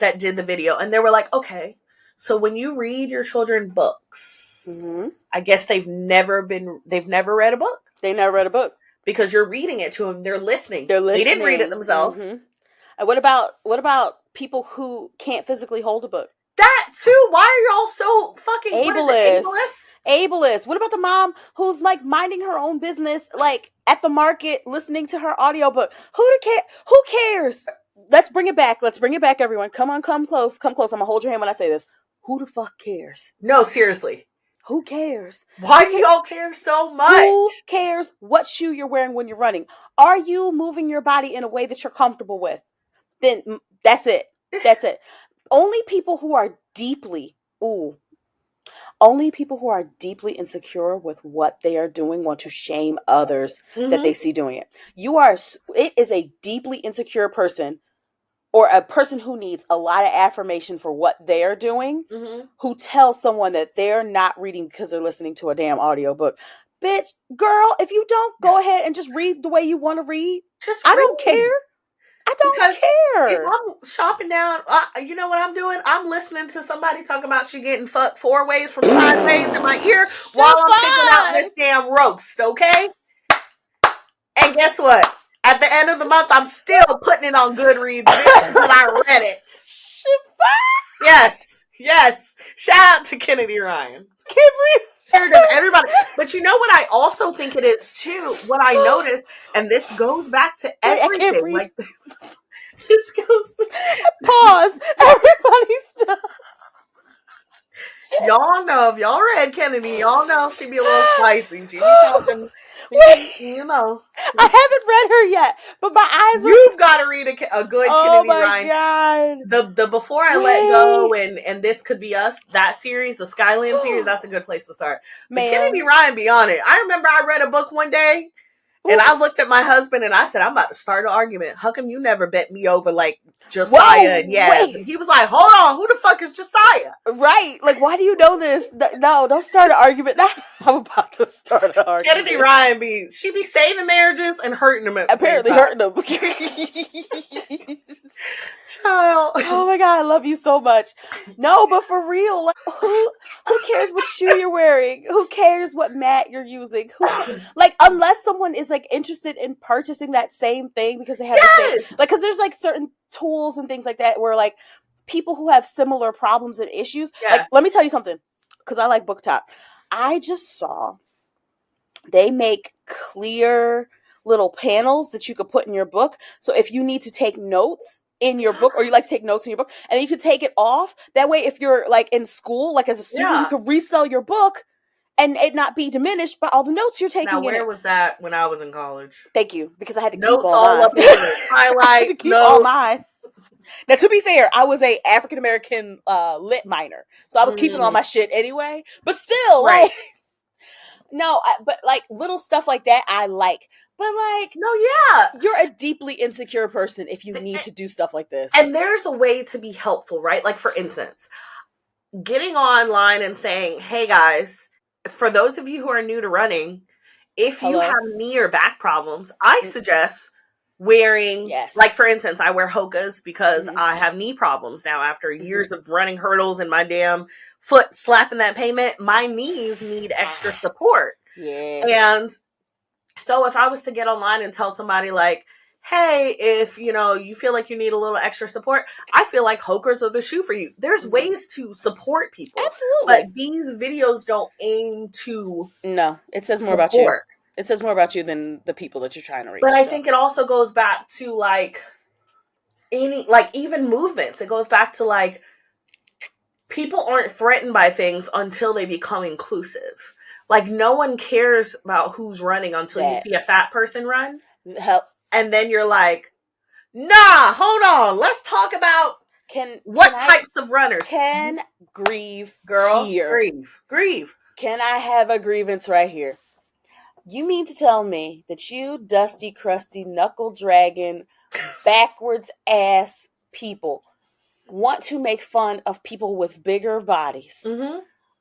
S1: that did the video. And they were like, okay, so when you read your children books, I guess they've never read a book.
S2: They never read a book.
S1: Because you're reading it to them. They're listening. They didn't read it themselves.
S2: And what about people who can't physically hold a book?
S1: That too. Why are y'all so fucking
S2: ableist? What about the mom who's like minding her own business, like at the market, listening to her audiobook? Who cares? Let's bring it back, everyone. Come on, come close. I'm gonna hold your hand when I say this. Who the fuck cares?
S1: No, seriously.
S2: Who cares?
S1: Why do y'all care so much?
S2: Who cares what shoe you're wearing when you're running? Are you moving your body in a way that you're comfortable with? Then that's it. Only people who are deeply insecure with what they are doing want to shame others that they see doing it. It is a deeply insecure person, or a person who needs a lot of affirmation for what they're doing, who tells someone that they're not reading because they're listening to a damn audiobook. Bitch, girl, if you don't, go ahead and just read the way you want to read. I don't care. I don't care.
S1: If I'm shopping down, you know what I'm doing? I'm listening to somebody talk about she getting fucked 4 ways from sideways in my ear while I'm picking out this damn roast, okay? And guess what? At the end of the month, I'm still putting it on Goodreads because I read it. Yes. Shout out to Kennedy Ryan. Everybody. But you know what I also think it is too? What I noticed, and this goes back to everything. Like this goes.
S2: Pause. Everybody stop.
S1: Y'all know, if y'all read Kennedy, y'all know she be a little spicy. She be talking
S2: Wait,
S1: you know.
S2: I haven't read her yet, but my eyes are...
S1: You've got to read a good
S2: Oh
S1: Kennedy
S2: my
S1: Ryan.
S2: God.
S1: The Before I Let Go and This Could Be Us, that series, the Skyland series, that's a good place to start. But Kennedy Ryan be on it. I remember I read a book one day and I looked at my husband and I said, I'm about to start an argument. How come you never bet me over like Josiah and Yaz? And he was like, hold on, who the fuck is Josiah?
S2: Right. Like, why do you know this? No, don't start an argument. I'm about to start an argument.
S1: Kennedy Ryan she be saving marriages and hurting them at the
S2: Apparently
S1: same time.
S2: hurting them.
S1: Child.
S2: Oh my God, I love you so much. No, but for real, like, who cares what shoe you're wearing? Who cares what mat you're using? Like, unless someone is like interested in purchasing that same thing because they have the same, like, because there's like certain tools and things like that where like people who have similar problems and issues. Like, let me tell you something, because I like Book Talk. I just saw they make clear little panels that you could put in your book. So if you need to take notes in your book, or you like to take notes in your book, and you could take it off. That way, if you're like in school, like as a student, you could resell your book and it not be diminished by all the notes you're taking.
S1: Now, where was that when I was in college?
S2: Thank you, because I had to
S1: notes
S2: keep all mine.
S1: Up in it. Highlight,
S2: I had to keep all mine. Now, to be fair, I was a African American lit minor, so I was keeping all my shit anyway. But still, like, no, but like little stuff like that, I like. But like,
S1: no, yeah,
S2: you're a deeply insecure person if you need to do stuff like this.
S1: And there's a way to be helpful, right? Like, for instance, getting online and saying, hey guys, for those of you who are new to running, if you have knee or back problems, I suggest wearing, like, for instance, I wear Hokas because I have knee problems now after years of running hurdles and my damn foot slapping that pavement. My knees need extra support. And so if I was to get online and tell somebody like, hey, if you feel like you need a little extra support, I feel like Hokas are the shoe for you. There's ways to support people.
S2: Absolutely.
S1: But these videos don't aim to
S2: it says more about you. It says more about you than the people that you're trying to reach.
S1: But I think it also goes back to like even movements. It goes back to like people aren't threatened by things until they become inclusive. Like, no one cares about who's running until you see a fat person run. And then you're like, nah, hold on. Let's talk about what types of runners.
S2: Can grieve,
S1: girl,
S2: here.
S1: Grieve.
S2: Can I have a grievance right here? You mean to tell me that you dusty, crusty, knuckle dragging, backwards ass people want to make fun of people with bigger bodies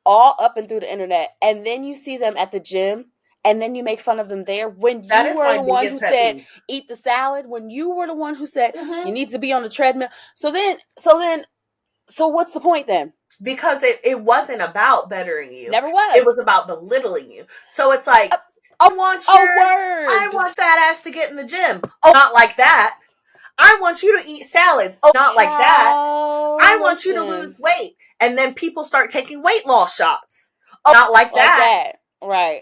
S2: all up and through the internet, and then you see them at the gym and then you make fun of them there when you were the one who said eat the salad, when you were the one who said you need to be on the treadmill. So what's the point then? Because
S1: it wasn't about bettering you.
S2: Never was.
S1: It was about belittling you. So it's like, I want that ass to get in the gym. Oh, not like that. I want you to eat salads. Oh, not like that. I want you to lose weight. And then people start taking weight loss shots. Oh, not like that.
S2: Right.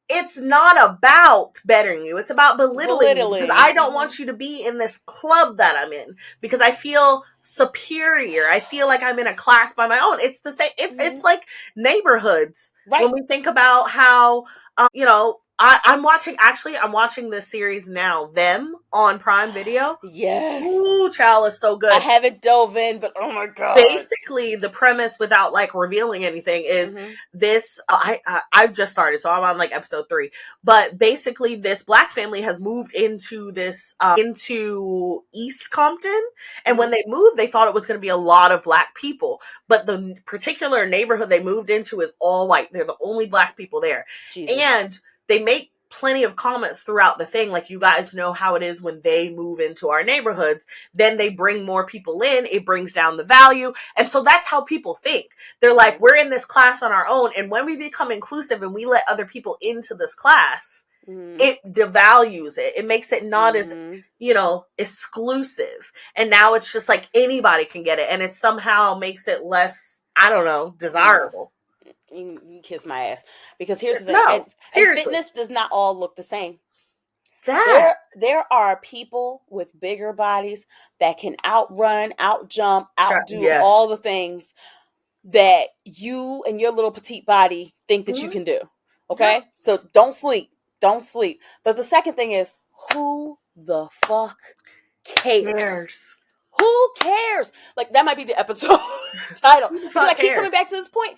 S1: It's not about bettering you. It's about belittling you. Because I don't want you to be in this club that I'm in. Because I feel superior. I feel like I'm in a class by my own. It's the same. It's like neighborhoods. Right. When we think about how, I'm watching this series now, Them, on Prime Video.
S2: Yes.
S1: Ooh, child, is so good.
S2: I haven't dove in, but oh my God.
S1: Basically, the premise, without like revealing anything, is this. I've just started, so I'm on like episode 3. But basically, this Black family has moved into this into East Compton, and when they moved, they thought it was going to be a lot of Black people. But the particular neighborhood they moved into is all white. They're the only Black people there, and they make plenty of comments throughout the thing, like, you guys know how it is when they move into our neighborhoods, then they bring more people in, it brings down the value. And so that's how people think. They're like, we're in this class on our own, and when we become inclusive and we let other people into this class, it devalues it. It makes it not as, exclusive. And now it's just like anybody can get it, and it somehow makes it less, I don't know, desirable.
S2: You kiss my ass, because here's the thing. And fitness does not all look the same. There are people with bigger bodies that can outrun, outjump, outdo all the things that you and your little petite body think that you can do. Okay? So don't sleep. Don't sleep. But the second thing is, who the fuck cares? Who cares? Like, that might be the episode title. Because I keep coming back to this point.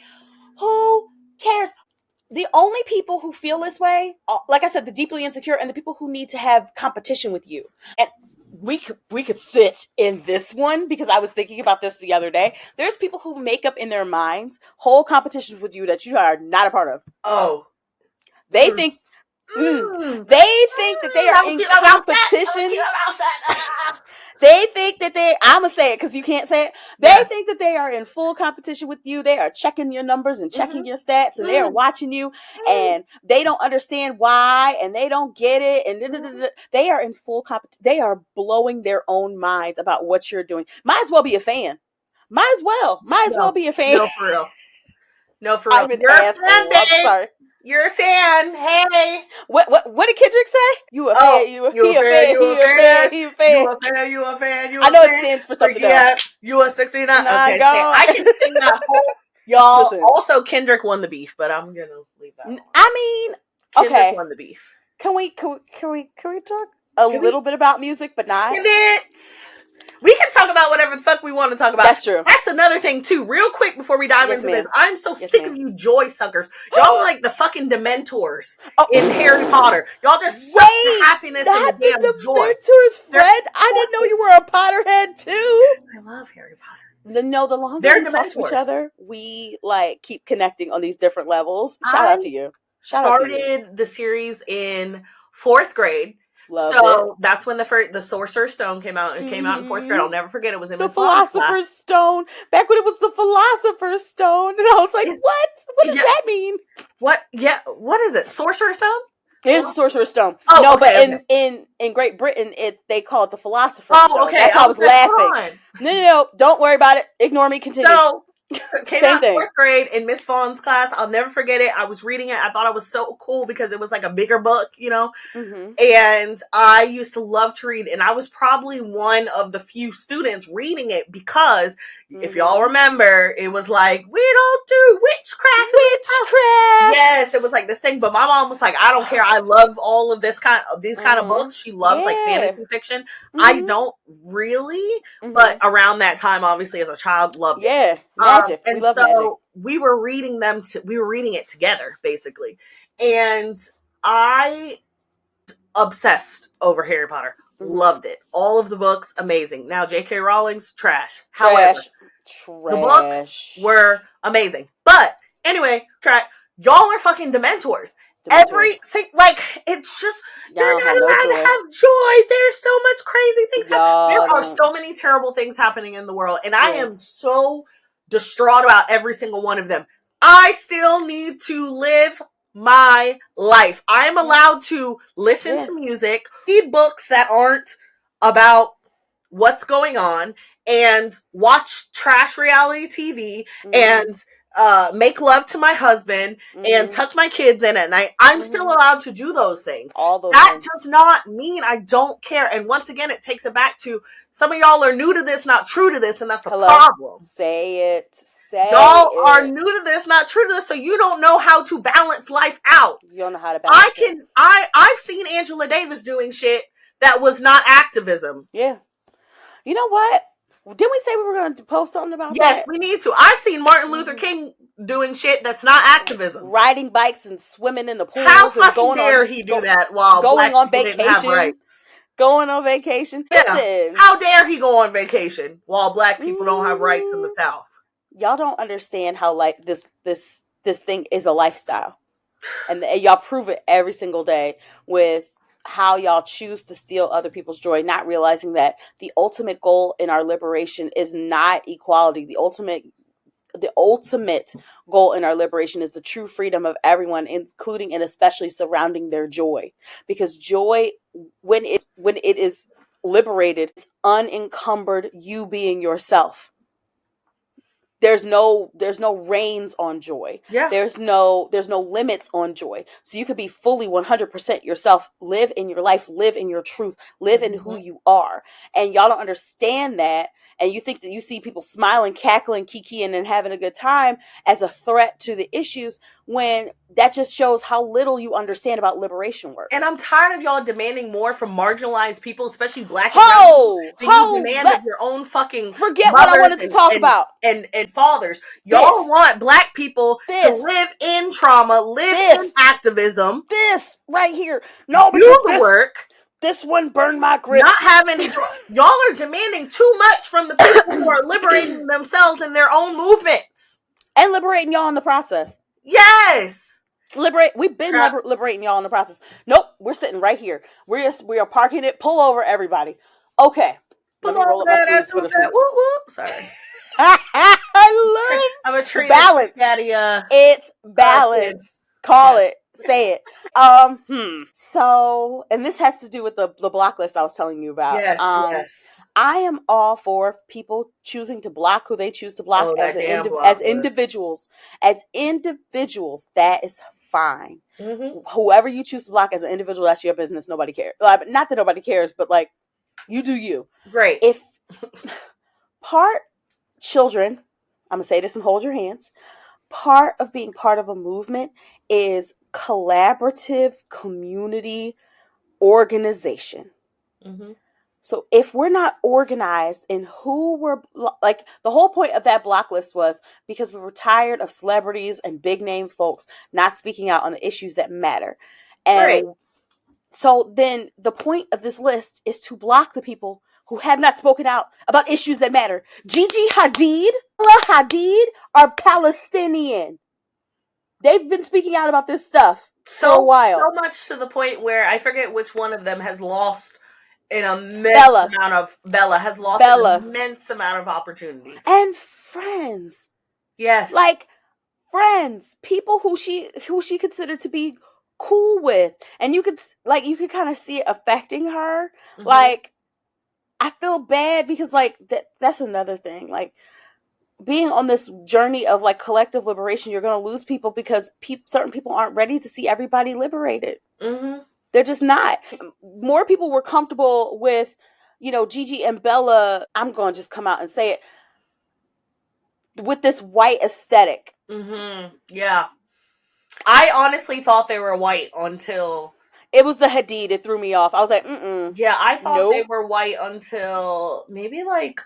S2: Who cares? The only people who feel this way, like I said, the deeply insecure and the people who need to have competition with you. And we could sit in this one because I was thinking about this the other day. There's people who make up in their minds whole competitions with you that you are not a part of.
S1: Oh.
S2: They think they think that they are in competition. They think that I'm going to say it because you can't say it. They think that they are in full competition with you. They are checking your numbers and checking your stats, and they are watching you, and they don't understand why, and they don't get it. And they are in full competition. They are blowing their own minds about what you're doing. Might as well be a fan. Might as well be a fan.
S1: No, for real.
S2: I'm an asshole. I'm sorry.
S1: You're a fan. Hey.
S2: What did Kendrick say? You a fan. You a fan. I know it stands for something else.
S1: You a 69. Okay, I can sing that whole. Y'all. Listen. Also, Kendrick won the beef, but I'm gonna leave that.
S2: I mean,
S1: Kendrick won the beef.
S2: Can we talk a little bit about music, but not?
S1: We can talk about whatever the fuck we want to talk about.
S2: That's true.
S1: That's another thing, too. Real quick before we dive into this. I'm so sick of you joy suckers. Y'all are like the fucking Dementors in Harry Potter. Y'all just suck the happiness and the damn joy.
S2: Dementors, Fred? I didn't know you were a Potterhead, too.
S1: I love Harry Potter.
S2: The longer we talk to each other, we like keep connecting on these different levels. Shout out to you.
S1: Started the series in 4th grade. That's when the Sorcerer's Stone came out. It came out in 4th grade. I'll never forget. It was in
S2: the Philosopher's Stone. Back when it was the Philosopher's Stone, and I was like, "What? What does that mean?"
S1: What? Yeah. What is it? Sorcerer's Stone?
S2: It is the Sorcerer's Stone. Oh, no, okay, but in Great Britain, they call it the Philosopher's Stone.
S1: Oh, okay.
S2: That's why I was laughing. No. Don't worry about it. Ignore me. Continue.
S1: So, came out in 4th grade in Miss Fawn's class. I'll never forget it. I was reading it. I thought it was so cool because it was like a bigger book, you know? Mm-hmm. And I used to love to read. And I was probably one of the few students reading it because if y'all remember, it was like, we don't do witchcraft. Yes, it was like this thing. But my mom was like, I don't care. I love all of these kind of books. She loves like fantasy fiction. I don't really, but around that time, obviously, as a child, loved it.
S2: Magic.
S1: And
S2: we love magic.
S1: We were reading we were reading it together, basically. And I obsessed over Harry Potter. Loved it. All of the books, amazing. Now, J.K. Rowling's trash. However, the books were amazing. But anyway, y'all are fucking Dementors. Everything, like, it's just, you're not allowed to have joy. There's so much crazy things happening. There are so many terrible things happening in the world. And I am so distraught about every single one of them. I still need to live my life. I am allowed to listen to music, read books that aren't about what's going on, and watch trash reality TV, and make love to my husband, and tuck my kids in at night. I'm still allowed to do those things.
S2: All those
S1: that
S2: things.
S1: Does not mean I don't care. And once again, it takes it back to some of y'all are new to this, not true to this, and that's the problem.
S2: Say it.
S1: Y'all are new to this, not true to this, so you don't know how to balance life out.
S2: You don't know how to balance it.
S1: I've seen Angela Davis doing shit that was not activism.
S2: Yeah. You know what? Didn't we say we were going to post something about that?
S1: Yes, we need to. I've seen Martin Luther King doing shit that's not activism.
S2: Riding bikes and swimming in the pools.
S1: How fucking dare he do that while
S2: going
S1: black
S2: on
S1: people
S2: vacation?
S1: Didn't have rights?
S2: Going on vacation.
S1: Yeah.
S2: Listen.
S1: How dare he go on vacation while black people don't have rights in the South?
S2: Y'all don't understand how like this thing is a lifestyle, and y'all prove it every single day with how y'all choose to steal other people's joy, not realizing that the ultimate goal in our liberation is not equality. The ultimate goal in our liberation is the true freedom of everyone, including and especially surrounding their joy. Because joy, when it is liberated, it's unencumbered, you being yourself. there's no reins on joy.
S1: Yeah.
S2: There's no limits on joy. So you could be fully 100% yourself, live in your life, live in your truth, live in who you are. And y'all don't understand that. And you think that you see people smiling, cackling, kikiing, and having a good time as a threat to the issues, when that just shows how little you understand about liberation work.
S1: And I'm tired of y'all demanding more from marginalized people, especially Black and brown people, than you demand of your own fucking
S2: forget what I wanted to talk about.
S1: And fathers. Y'all want Black people to live in trauma, live in activism.
S2: This right here. No,
S1: do the work.
S2: This one burned my grits.
S1: Not having any y'all are demanding too much from the people who are liberating themselves in their own movements.
S2: And liberating y'all in the process.
S1: Yes.
S2: We've been liberating y'all in the process. Nope, we're sitting right here. We are parking it. Pull over, everybody. Okay. Let me roll up my sleeves for this one.
S1: Whoop, whoop. Sorry.
S2: I love
S1: I'm a tree
S2: balance.
S1: Daddy,
S2: it's balance. Call it. Say it. So, and this has to do with the block list I was telling you about.
S1: Yes.
S2: I am all for people choosing to block who they choose to block as individuals. As individuals, that is fine. Mm-hmm. Whoever you choose to block as an individual, that's your business. Nobody cares. Not that nobody cares, but like, you do you.
S1: Great.
S2: If children, I'm gonna say this and hold your hands. Part of being part of a movement is collaborative community organization. Mm-hmm. So if we're not organized in who we're, like, the whole point of that block list was because we were tired of celebrities and big name folks not speaking out on the issues that matter. And so then the point of this list is to block the people who have not spoken out about issues that matter. Gigi Hadid, Bella Hadid are Palestinian. They've been speaking out about this stuff for a while.
S1: So much to the point where I forget which one of them has lost an immense amount of an immense amount of opportunities.
S2: And friends.
S1: Yes.
S2: Like friends. People who she considered to be cool with. And you could kind of see it affecting her. Mm-hmm. Like, I feel bad because like that's another thing. Like, being on this journey of like collective liberation, you're going to lose people because certain people aren't ready to see everybody liberated. Mm-hmm. They're just not. More people were comfortable with, Gigi and Bella. I'm going to just come out and say it, with this white aesthetic.
S1: Mm-hmm. Yeah. I honestly thought they were white until
S2: it was the Hadid. It threw me off. I was like, mm-mm.
S1: Yeah, I thought they were white until maybe like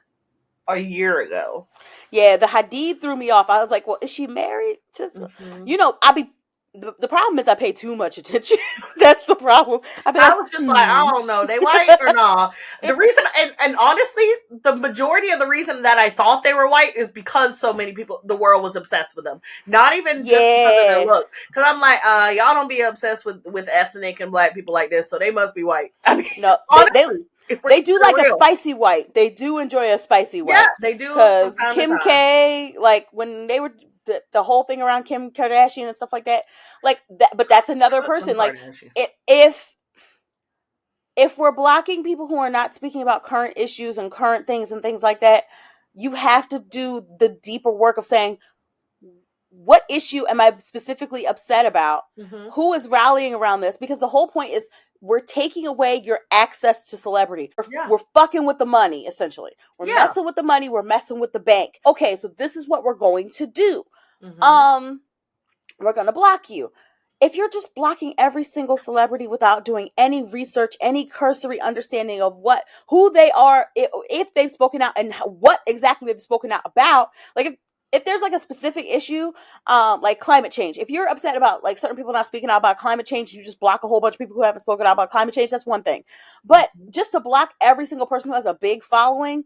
S1: a year ago.
S2: Yeah, the Hadid threw me off. I was like, well, is she married? Just, the problem is I pay too much attention. That's the problem.
S1: I was just like, I don't know, they white or not. The reason, and honestly, the majority of the reason that I thought they were white is because so many people, the world was obsessed with them. Not even just because of their look. Because I'm like, y'all don't be obsessed with ethnic and Black people like this, so they must be white. I mean,
S2: no, honestly, they do like a spicy white. They do enjoy a spicy white.
S1: Yeah, they do.
S2: Because Kim K, like when they were the whole thing around Kim Kardashian and stuff like that, like that. But that's another person. Like if we're blocking people who are not speaking about current issues and current things and things like that, you have to do the deeper work of saying, what issue am I specifically upset about? Mm-hmm. Who is rallying around this? Because the whole point is we're taking away your access to celebrity. We're fucking with the money, essentially. We're messing with the money. We're messing with the bank. Okay, so this is what we're going to do. Mm-hmm. We're going to block you. If you're just blocking every single celebrity without doing any research, any cursory understanding of who they are, if they've spoken out and what exactly they've spoken out about, like if there's like a specific issue, like climate change, if you're upset about like certain people not speaking out about climate change, you just block a whole bunch of people who haven't spoken out about climate change. That's one thing. But just to block every single person who has a big following.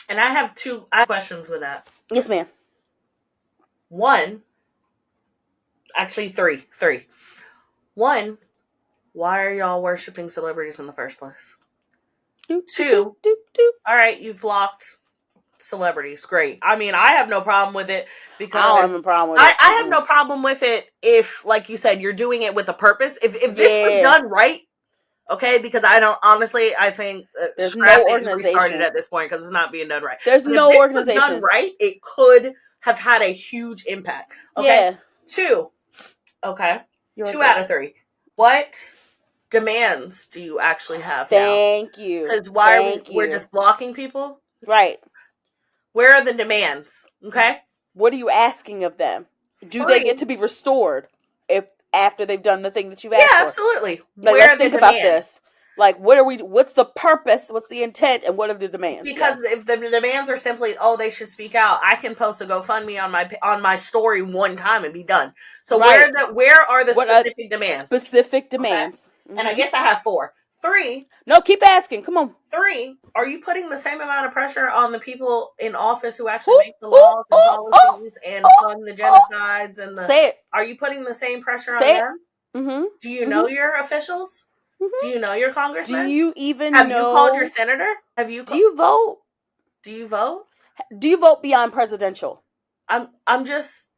S1: And I have questions with that.
S2: Yes, ma'am.
S1: Three. One, why are y'all worshiping celebrities in the first place? Two, all right, you've blocked celebrities. Great. I mean, I have no problem with it because
S2: I don't have a problem with it.
S1: I have no problem with it if, like you said, you're doing it with a purpose. If this was done right, Okay, because I think
S2: there's
S1: scrap
S2: no
S1: it and restart it
S2: organization
S1: at this point because it's not being done right.
S2: There's
S1: but
S2: no
S1: if this
S2: organization
S1: was done right, it could have had a huge impact. Okay,
S2: Yeah.
S1: 2. Okay,
S2: Your
S1: 2
S2: turn.
S1: out of 3. What demands do you actually have now?
S2: Thank you.
S1: Because we're just blocking people?
S2: Right.
S1: Where are the demands? Okay.
S2: What are you asking of them? Do they get to be restored if after they've done the thing that you've asked for?
S1: Yeah, absolutely.
S2: Like, let's think about this. Like, what's the purpose? What's the intent? And what are the demands?
S1: Because if the demands are simply, oh, they should speak out, I can post a GoFundMe on my story one time and be done. So where are the specific demands?
S2: Specific demands.
S1: Okay. Mm-hmm. And I guess I have 4. 3.
S2: No, keep asking. Come on.
S1: 3. Are you putting the same amount of pressure on the people in office who actually make the laws and policies and fund the genocides and the?
S2: Say it.
S1: Are you putting the same pressure on them?
S2: Mm-hmm.
S1: Do you know your officials? Mm-hmm. Do you know your congressman?
S2: Do you even
S1: have you called your senator? Do
S2: you vote?
S1: Do you vote?
S2: Do you vote beyond presidential?
S1: I'm just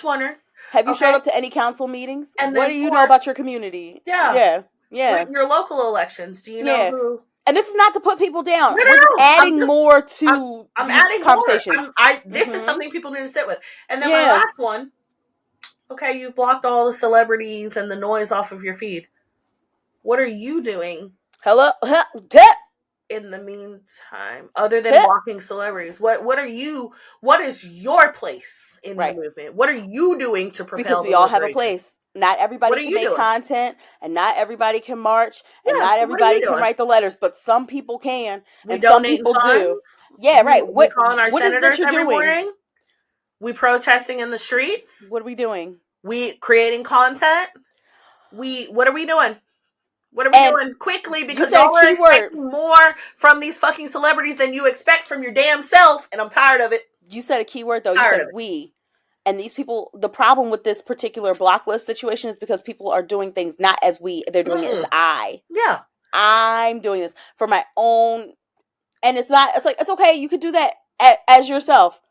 S1: wondering.
S2: Have you showed up to any council meetings?
S1: And
S2: what do you know about your community?
S1: Yeah. Your local elections. Do you know who?
S2: And this is not to put people down. We're just adding more to these conversations.
S1: This is something people need to sit with. And then my last one. Okay, you've blocked all the celebrities and the noise off of your feed. What are you doing? In the meantime, other than blocking celebrities, what is your place in the movement? What are you doing to propel?
S2: Because we all have a place. Not everybody can make content, and not everybody can march, and not everybody can write the letters, but some people can, and some people do. Yeah, right.
S1: We calling our senators every morning. We protesting in the streets.
S2: What are we doing?
S1: We creating content. What are we doing? What are we doing quickly? Because y'all are expecting more from these fucking celebrities than you expect from your damn self, and I'm tired of it.
S2: You said a key word, though. You said we. And these people, the problem with this particular block list situation is because people are doing things not as we, they're doing it as I.
S1: Yeah.
S2: I'm doing this for my own, and it's okay, you could do that as yourself.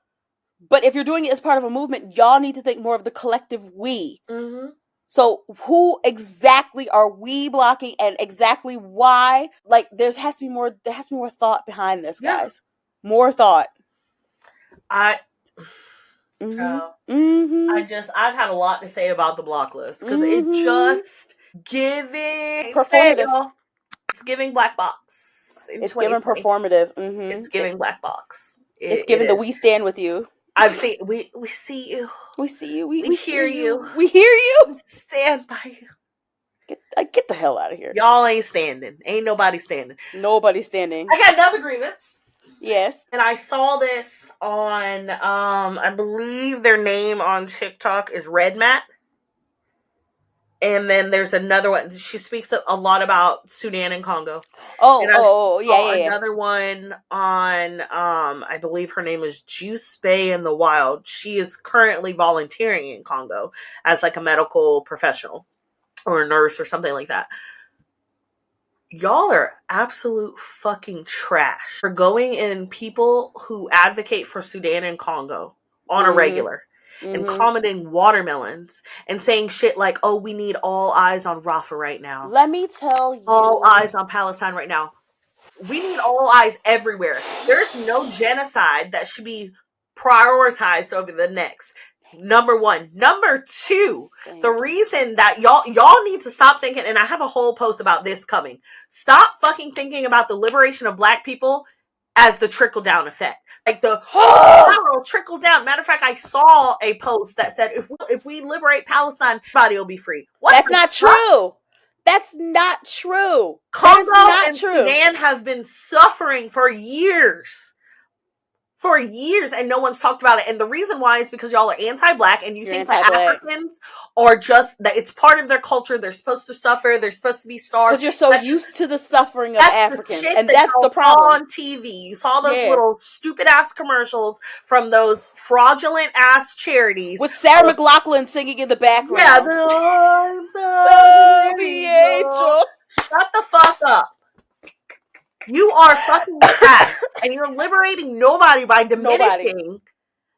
S2: But if you're doing it as part of a movement, y'all need to think more of the collective we. Mm-hmm. So who exactly are we blocking and exactly why? Like, there has to be more thought behind this, guys. More thought.
S1: I've had a lot to say about the block list because it just giving
S2: performative.
S1: It's giving black box.
S2: It's giving performative. Mm-hmm.
S1: It's giving black box.
S2: It's giving the we stand with you.
S1: I've seen we see you.
S2: We see you. We
S1: hear you.
S2: We hear you.
S1: We stand by you.
S2: Get the hell out of here.
S1: Y'all ain't standing. Ain't nobody standing.
S2: Nobody's standing.
S1: I got another grievance.
S2: Yes.
S1: And I saw this on, I believe their name on TikTok is Red Mat. And then there's another one. She speaks a lot about Sudan and Congo. Another one on, I believe her name is Juice Bay in the Wild. She is currently volunteering in Congo as like a medical professional or a nurse or something like that. Y'all are absolute fucking trash for going in people who advocate for Sudan and Congo on a regular and commenting watermelons and saying shit like, oh, we need all eyes on Rafah right now.
S2: Let me tell you.
S1: All eyes on Palestine right now. We need all eyes everywhere. There's no genocide that should be prioritized over the next. Number 1. Number 2, the reason that y'all need to stop thinking, and I have a whole post about this coming. Stop fucking thinking about the liberation of black people as the trickle down effect. Like the viral trickle down. Matter of fact, I saw a post that said if we liberate Palestine, everybody will be free.
S2: That's not true. That's not true.
S1: Congo and Sudan have been suffering for years. And no one's talked about it. And the reason why is because y'all are anti-black and you think that Africans are just, that it's part of their culture. They're supposed to suffer. They're supposed to be starved.
S2: Because you're so used to the suffering of Africans. And that's the problem.
S1: On TV. You saw those little stupid ass commercials from those fraudulent ass charities.
S2: With Sarah McLachlan singing in the background.
S1: Yeah. The angel. Shut the fuck up. You are fucking trash, and you're liberating nobody by diminishing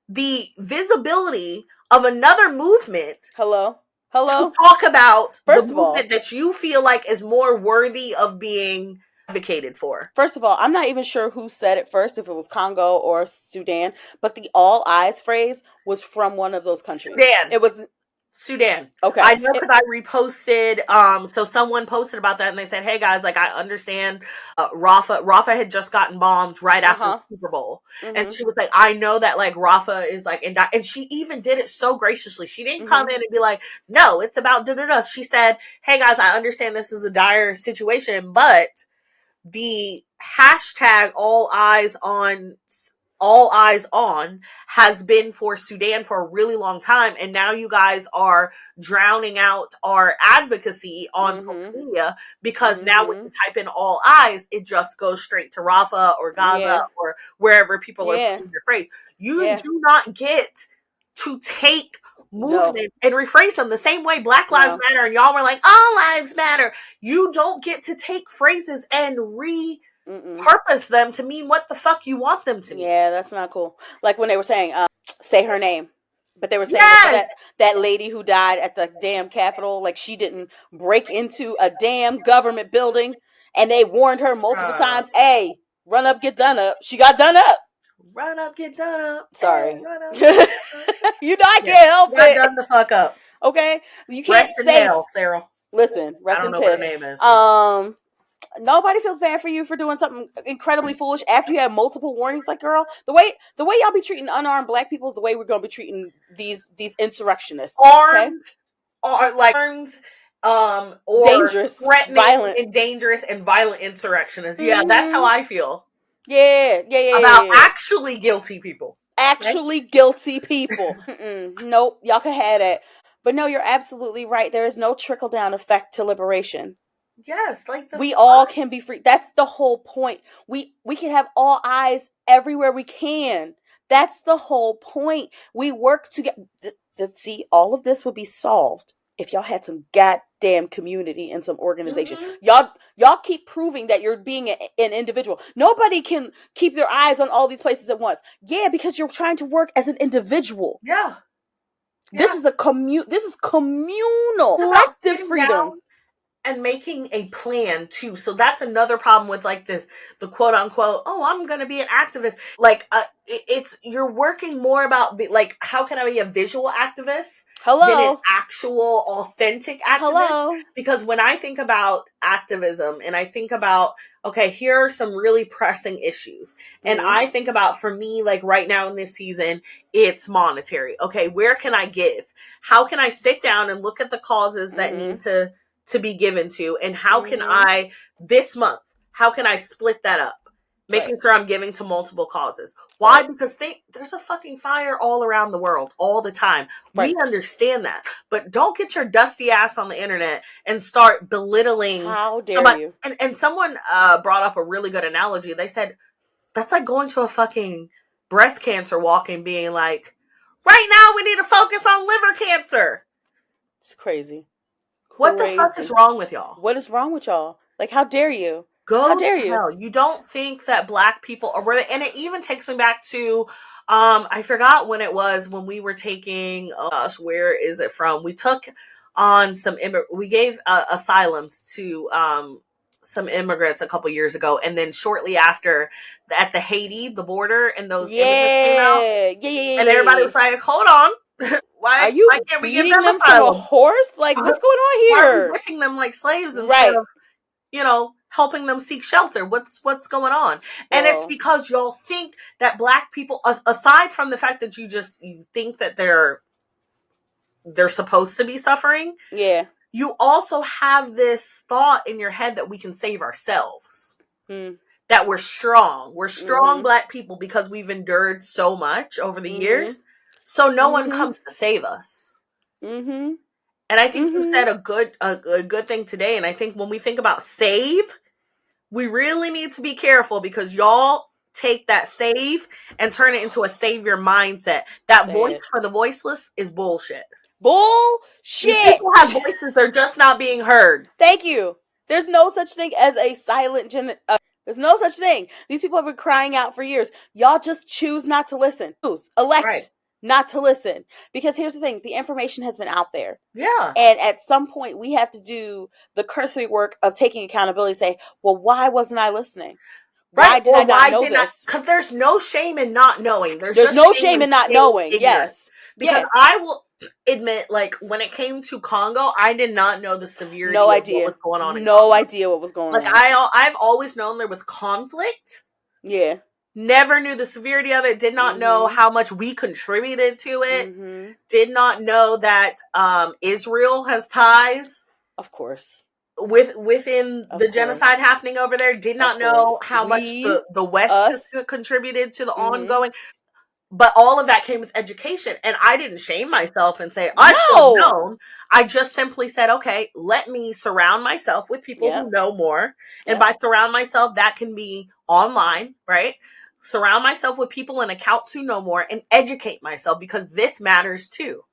S1: the visibility of another movement.
S2: Hello? Hello?
S1: to talk about
S2: First
S1: the
S2: of all,
S1: movement that you feel like is more worthy of being advocated for.
S2: First of all, I'm not even sure who said it first, if it was Congo or Sudan, but the all eyes phrase was from one of those countries.
S1: Sudan.
S2: It was
S1: Sudan.
S2: okay.
S1: I know because I reposted. So someone posted about that, and they said, "Hey guys, like I understand. Rafa had just gotten bombed right after the Super Bowl, and she was like, I know that like Rafa is like, and she even did it so graciously. She didn't come in and be like, no, it's about da da da. She said, hey guys, I understand this is a dire situation, but the hashtag all eyes on has been for Sudan for a really long time, and now you guys are drowning out our advocacy on social media because now when you type in all eyes, it just goes straight to Rafah or Gaza or wherever people are putting your phrase. You do not get to take movements and rephrase them the same way Black Lives Matter and y'all were like all lives matter. You don't get to take phrases and repurpose them to mean what the fuck you want them to mean.
S2: Yeah, that's not cool. Like when they were saying, say her name. But they were saying that lady who died at the damn Capitol, like she didn't break into a damn government building, and they warned her multiple times, hey, run up, get done up. She got done up.
S1: Run up, get done up.
S2: Sorry.
S1: Hey, run up,
S2: you know I can't help it.
S1: Got done the fuck up.
S2: Okay? You can't
S1: rest in hell, Sarah.
S2: Listen, rest in piss.
S1: What her name is.
S2: Nobody feels bad for you for doing something incredibly foolish after you have multiple warnings. Like, girl, the way y'all be treating unarmed Black people is the way we're gonna be treating these insurrectionists.
S1: Armed, or
S2: dangerous,
S1: threatening,
S2: violent,
S1: and dangerous and violent insurrectionists. Yeah, that's how I feel.
S2: Yeah.
S1: About actually guilty people.
S2: Actually guilty people. Nope, y'all can have that. But no, you're absolutely right. There is no trickle down effect to liberation.
S1: Yes, like
S2: we all can be free. That's the whole point. We can have all eyes everywhere we can. That's the whole point. We work together. See, all of this would be solved if y'all had some goddamn community and some organization. Y'all keep proving that you're being an individual. Nobody can keep their eyes on all these places at once. Yeah, because you're trying to work as an individual.
S1: Yeah.
S2: This is communal, collective freedom.
S1: And making a plan too. So that's another problem with like the quote unquote, oh, I'm going to be an activist. Like it's you're working more about like how can I be a visual activist than an actual authentic activist? Because when I think about activism and I think about okay, here are some really pressing issues. And I think about for me like right now in this season, it's monetary. Okay, where can I give? How can I sit down and look at the causes that need to be given to, and how can I this month, how can I split that up, making sure I'm giving to multiple causes. Why? Because there's a fucking fire all around the world all the time. We understand that, but don't get your dusty ass on the internet and start belittling.
S2: How dare you?
S1: And someone brought up a really good analogy. They said that's like going to a fucking breast cancer walk and being like, right now we need to focus on liver cancer.
S2: It's crazy.
S1: What the fuck is wrong with y'all?
S2: What is wrong with y'all? Like, how dare you?
S1: How dare you? Hell. You don't think that Black people are worth it? And it even takes me back to, I forgot when it was when we were taking, oh gosh, where is it from? We took on we gave asylum to some immigrants a couple years ago, and then shortly after, at the Haiti, the border, and those images came out, and everybody was like, "Hold on." Why can't we give them
S2: asylum? From a horse? Like, what's going on here?
S1: Why are we whipping them like slaves instead of, helping them seek shelter? What's going on? And it's because y'all think that Black people, aside from the fact that you think that they're supposed to be suffering, you also have this thought in your head that we can save ourselves. That we're strong. We're strong Black people because we've endured so much over the years. So no one comes to save us. And I think you said a good thing today. And I think when we think about save, we really need to be careful because y'all take that save and turn it into a savior mindset. That voice for the voiceless is bullshit.
S2: Bullshit.
S1: These people have voices, they're just not being heard.
S2: Thank you. There's no such thing as a silent there's no such thing. These people have been crying out for years. Y'all just choose not to listen. Elect. not to listen. Because here's the thing, the information has been out there.
S1: Yeah.
S2: And at some point, we have to do the cursory work of taking accountability, say, well, why wasn't I listening? Why did I not know this?
S1: Because there's no shame in not knowing.
S2: There's no shame in not knowing. Yes.
S1: Because I will admit, like, when it came to Congo, I did not know the severity of what was going on in Congo.
S2: No idea what was going on.
S1: Like, I've always known there was conflict.
S2: Yeah.
S1: Never knew the severity of it. Did not know how much we contributed to it. Did not know that Israel has ties.
S2: Of course.
S1: Within the genocide happening over there. Did not know how much the West has contributed to the ongoing. But all of that came with education. And I didn't shame myself and say, I should have known. I just simply said, okay, let me surround myself with people who know more. And by surround myself, that can be online, right? Surround myself with people and accounts who know more and educate myself, because this matters too.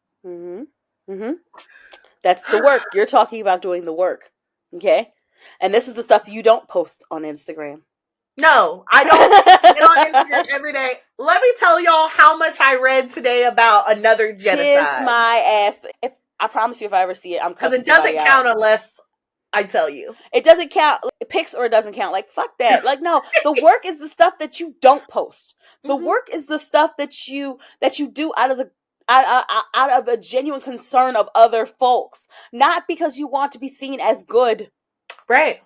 S2: That's the work. You're talking about doing the work. Okay? And this is the stuff you don't post on Instagram.
S1: No, I don't get on Instagram every day. Let me tell y'all how much I read today about another genocide.
S2: Kiss my ass. I promise you, if I ever see it, I'm cussing
S1: because it doesn't count unless I tell you.
S2: It doesn't count. It pics or it doesn't count. Like, fuck that. Like, no, the work is the stuff that you don't post. The work is the stuff that you do out of a genuine concern of other folks, not because you want to be seen as good.
S1: Right.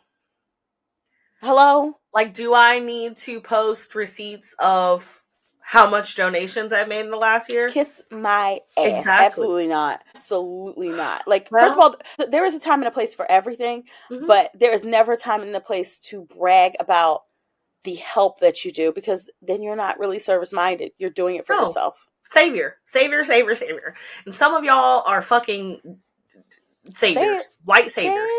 S2: Hello?
S1: Like, do I need to post receipts of how much donations I've made in the last year?
S2: Kiss my ass. Exactly. Absolutely not. Absolutely not. Like, first of all, there is a time and a place for everything, but there is never a time and a place to brag about the help that you do, because then you're not really service-minded. You're doing it for yourself.
S1: Savior. And some of y'all are fucking saviors. White saviors.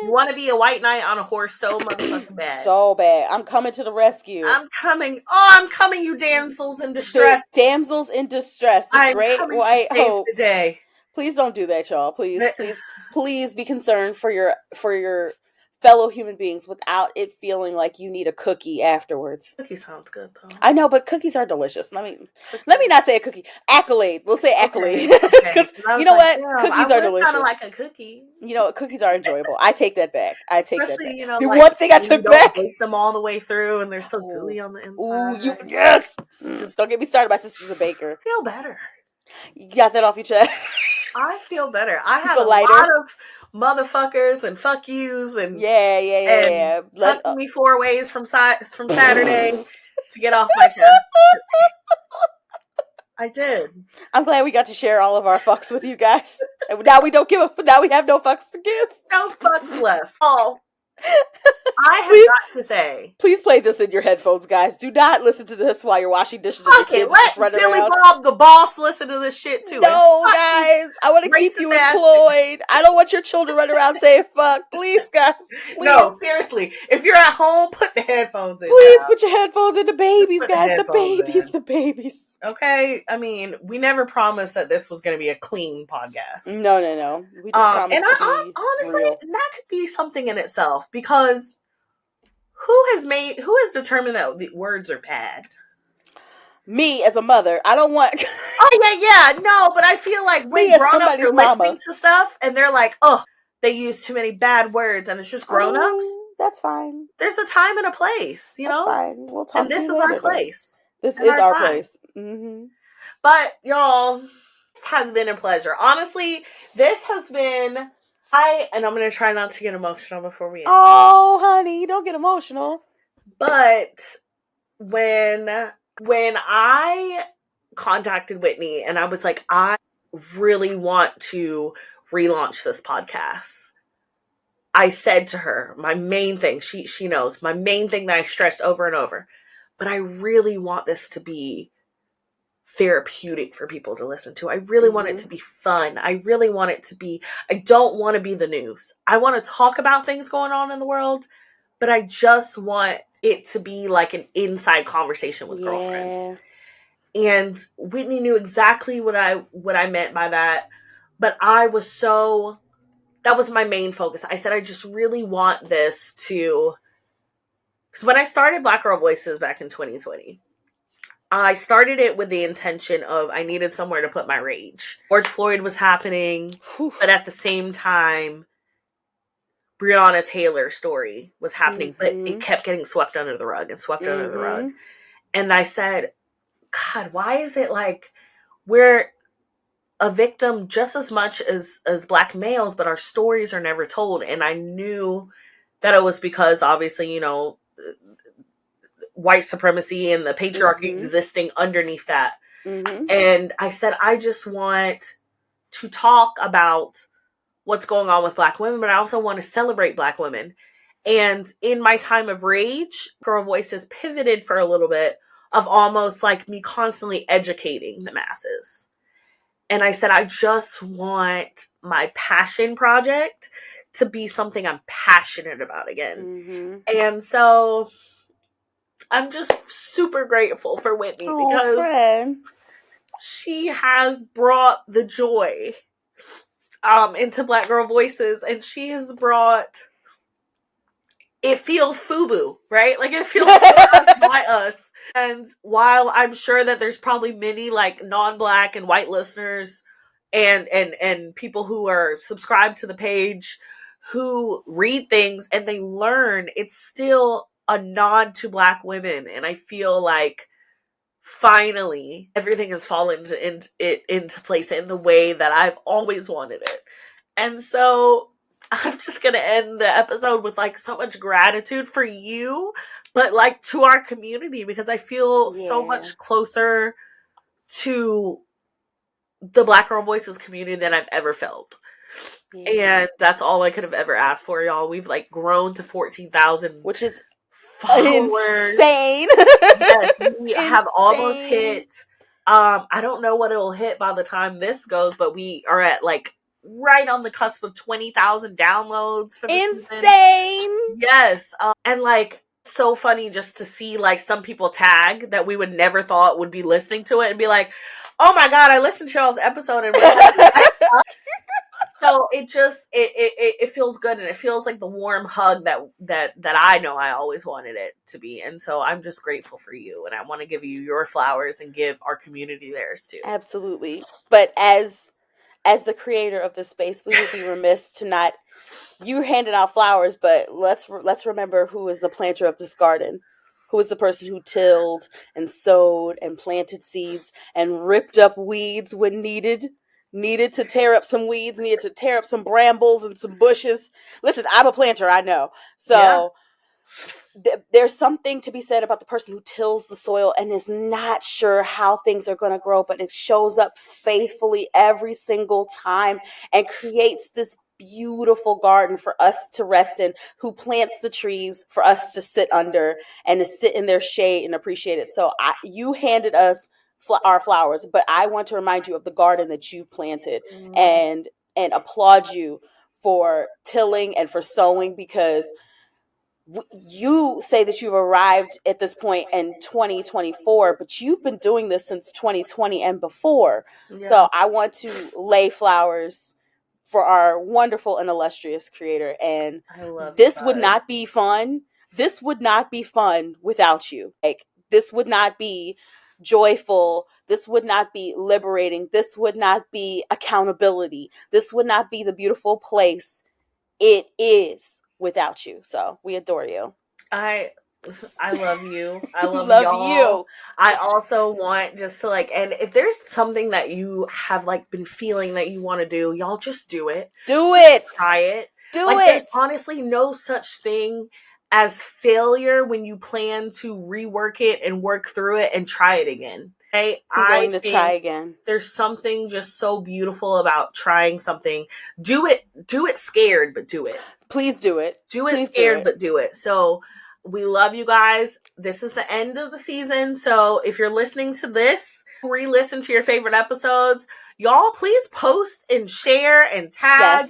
S1: You want to be a white knight on a horse so motherfucking bad.
S2: So bad. I'm coming to the rescue.
S1: I'm coming. Oh, I'm coming, you damsels in distress.
S2: The damsels in distress. The great white hope.
S1: Today.
S2: Please don't do that, y'all. Please be concerned for your fellow human beings without it feeling like you need a cookie afterwards.
S1: Cookie sounds good though.
S2: I know, but cookies are delicious. Let me not say a cookie. Accolade. We'll say accolade.
S1: Because
S2: you know what? Cookies are delicious.
S1: Kind of like a cookie.
S2: You know what? Cookies are enjoyable. I take that back.
S1: Especially, you know,
S2: the
S1: like,
S2: one thing I took back.
S1: Bake them all the way through, and they're so gooey on the inside.
S2: Ooh, yes. Just don't get me started. My sister's a baker.
S1: I feel better.
S2: You got that off your chest.
S1: I feel better. I have a lot of motherfuckers and fuck yous and fuck me 4 ways from Saturday to get off my chest. I did.
S2: I'm glad we got to share all of our fucks with you guys. And now we have no fucks to give.
S1: No fucks left. Oh. I have got to say.
S2: Please play this in your headphones, guys. Do not listen to this while you're washing dishes and your kids just running
S1: Billy
S2: around.
S1: Bob the boss listen to this shit too.
S2: No, guys. I want to keep you employed. I don't want your children running around saying fuck. Please, guys. Please.
S1: No, seriously. If you're at home, put the headphones in.
S2: Please put your headphones in. The babies, guys. The babies.
S1: Okay? I mean, we never promised that this was going to be a clean podcast.
S2: No. We just promised
S1: honestly, that could be something in itself, because who has determined that the words are bad?
S2: Me as a mother. I don't want
S1: no, but I feel like when grown-ups are listening to stuff and they're like, oh, they use too many bad words, and it's just grown-ups.
S2: That's fine.
S1: There's a time and a place, you know?
S2: That's fine. We'll talk.
S1: And this is our place.
S2: This is our place. Mm-hmm.
S1: But y'all, this has been a pleasure. Honestly, this has been. I'm going to try not to get emotional before we end.
S2: Oh, honey, don't get emotional.
S1: But when I contacted Whitney and I was like, I really want to relaunch this podcast, I said to her, my main thing, she knows, my main thing that I stressed over and over, but I really want this to be therapeutic for people to listen to. I really want it to be fun. I really want it to be, I don't want to be the news. I want to talk about things going on in the world, but I just want it to be like an inside conversation with girlfriends. And Whitney knew exactly what I meant by that, but that was my main focus. I said, I just really want this to, because when I started Black Girl Voices back in 2020, I started it with the intention of I needed somewhere to put my rage. George Floyd was happening, but at the same time, Breonna Taylor's story was happening, but it kept getting swept under the rug and swept under the rug. And I said, God, why is it like we're a victim just as much as Black males, but our stories are never told? And I knew that it was because obviously, you know, white supremacy and the patriarchy existing underneath that. And I said, I just want to talk about what's going on with Black women, but I also want to celebrate Black women. And in my time of rage, Girl Voices pivoted for a little bit of almost like me constantly educating the masses. And I said, I just want my passion project to be something I'm passionate about again. And so I'm just super grateful for Whitney because she has brought the joy into Black Girl Voices, and she has brought, it feels FUBU, right? Like it feels by us. And while I'm sure that there's probably many like non-Black and white listeners and people who are subscribed to the page who read things and they learn, it's still a nod to Black women. And I feel like finally everything has fallen into place in the way that I've always wanted it. And so I'm just going to end the episode with like so much gratitude for you, but like to our community, because I feel so much closer to the Black Girl Voices community than I've ever felt. And that's all I could have ever asked for, y'all. We've like grown to 14,000,
S2: which is
S1: followers.
S2: Insane.
S1: Yes, we have almost hit, I don't know what it'll hit by the time this goes, but we are at like right on the cusp of 20,000 downloads for the
S2: Insane
S1: season. Yes. And like so funny just to see like some people tag that we would never thought would be listening to it and be like, oh my God, I listened to y'all's episode and so it just it feels good, and it feels like the warm hug that I know I always wanted it to be. And so I'm just grateful for you, and I want to give you your flowers and give our community theirs too.
S2: Absolutely. But as the creator of this space, we would be remiss to not, you handed out flowers, but let's remember who is the planter of this garden. Who is the person who tilled and sowed and planted seeds and ripped up weeds when needed to tear up some weeds, needed to tear up some brambles and some bushes. Listen, I'm a planter, I know. So there's something to be said about the person who tills the soil and is not sure how things are going to grow, but it shows up faithfully every single time and creates this beautiful garden for us to rest in, who plants the trees for us to sit under and to sit in their shade and appreciate it. So you handed us our flowers, but I want to remind you of the garden that you've planted and applaud you for tilling and for sowing, because you say that you've arrived at this point in 2024, but you've been doing this since 2020 and before. So I want to lay flowers for our wonderful and illustrious creator. And this would not be fun. This would not be fun without you. Like, this would not be joyful. This would not be liberating. This would not be accountability. This would not be the beautiful place it is without you. So we adore you.
S1: I love you. I love y'all. You. I also want just to like, and if there's something that you have like been feeling that you want to do, y'all just do it.
S2: Do it.
S1: Try it.
S2: Do
S1: like,
S2: it.
S1: There's honestly no such thing as failure when you plan to rework it and work through it and try it again. Okay?
S2: I'm going to try again.
S1: There's something just so beautiful about trying something. Do it scared, but do it.
S2: Please do it.
S1: Do it scared, but do it. So we love you guys. This is the end of the season. So if you're listening to this, re-listen to your favorite episodes. Y'all, please post and share and tag.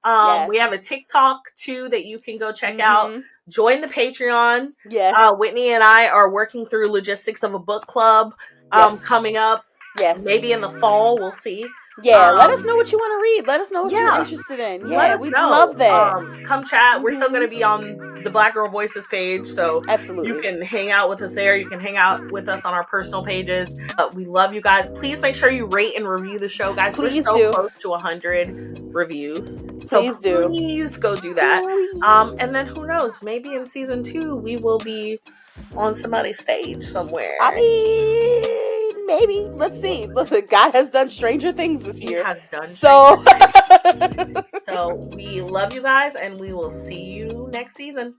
S1: Yes. We have a TikTok too that you can go check out. Join the Patreon.
S2: Yes.
S1: Whitney and I are working through logistics of a book club coming up. Yes. Maybe in the fall, we'll see.
S2: Yeah, let us know what you want to read. Let us know what you're interested in. Yeah, we'd love that.
S1: Come chat. We're still going to be on the Black Girl Voices page, so
S2: absolutely,
S1: you can hang out with us there. You can hang out with us on our personal pages. We love you guys. Please make sure you rate and review the show, guys. We're so close to 100 reviews, so please go do that. And then who knows? Maybe in season 2 we will be on somebody's stage somewhere.
S2: I mean, maybe. Let's see. Listen, God has done stranger things this year.
S1: He has done
S2: so.
S1: So we love you guys, and we will see you next season.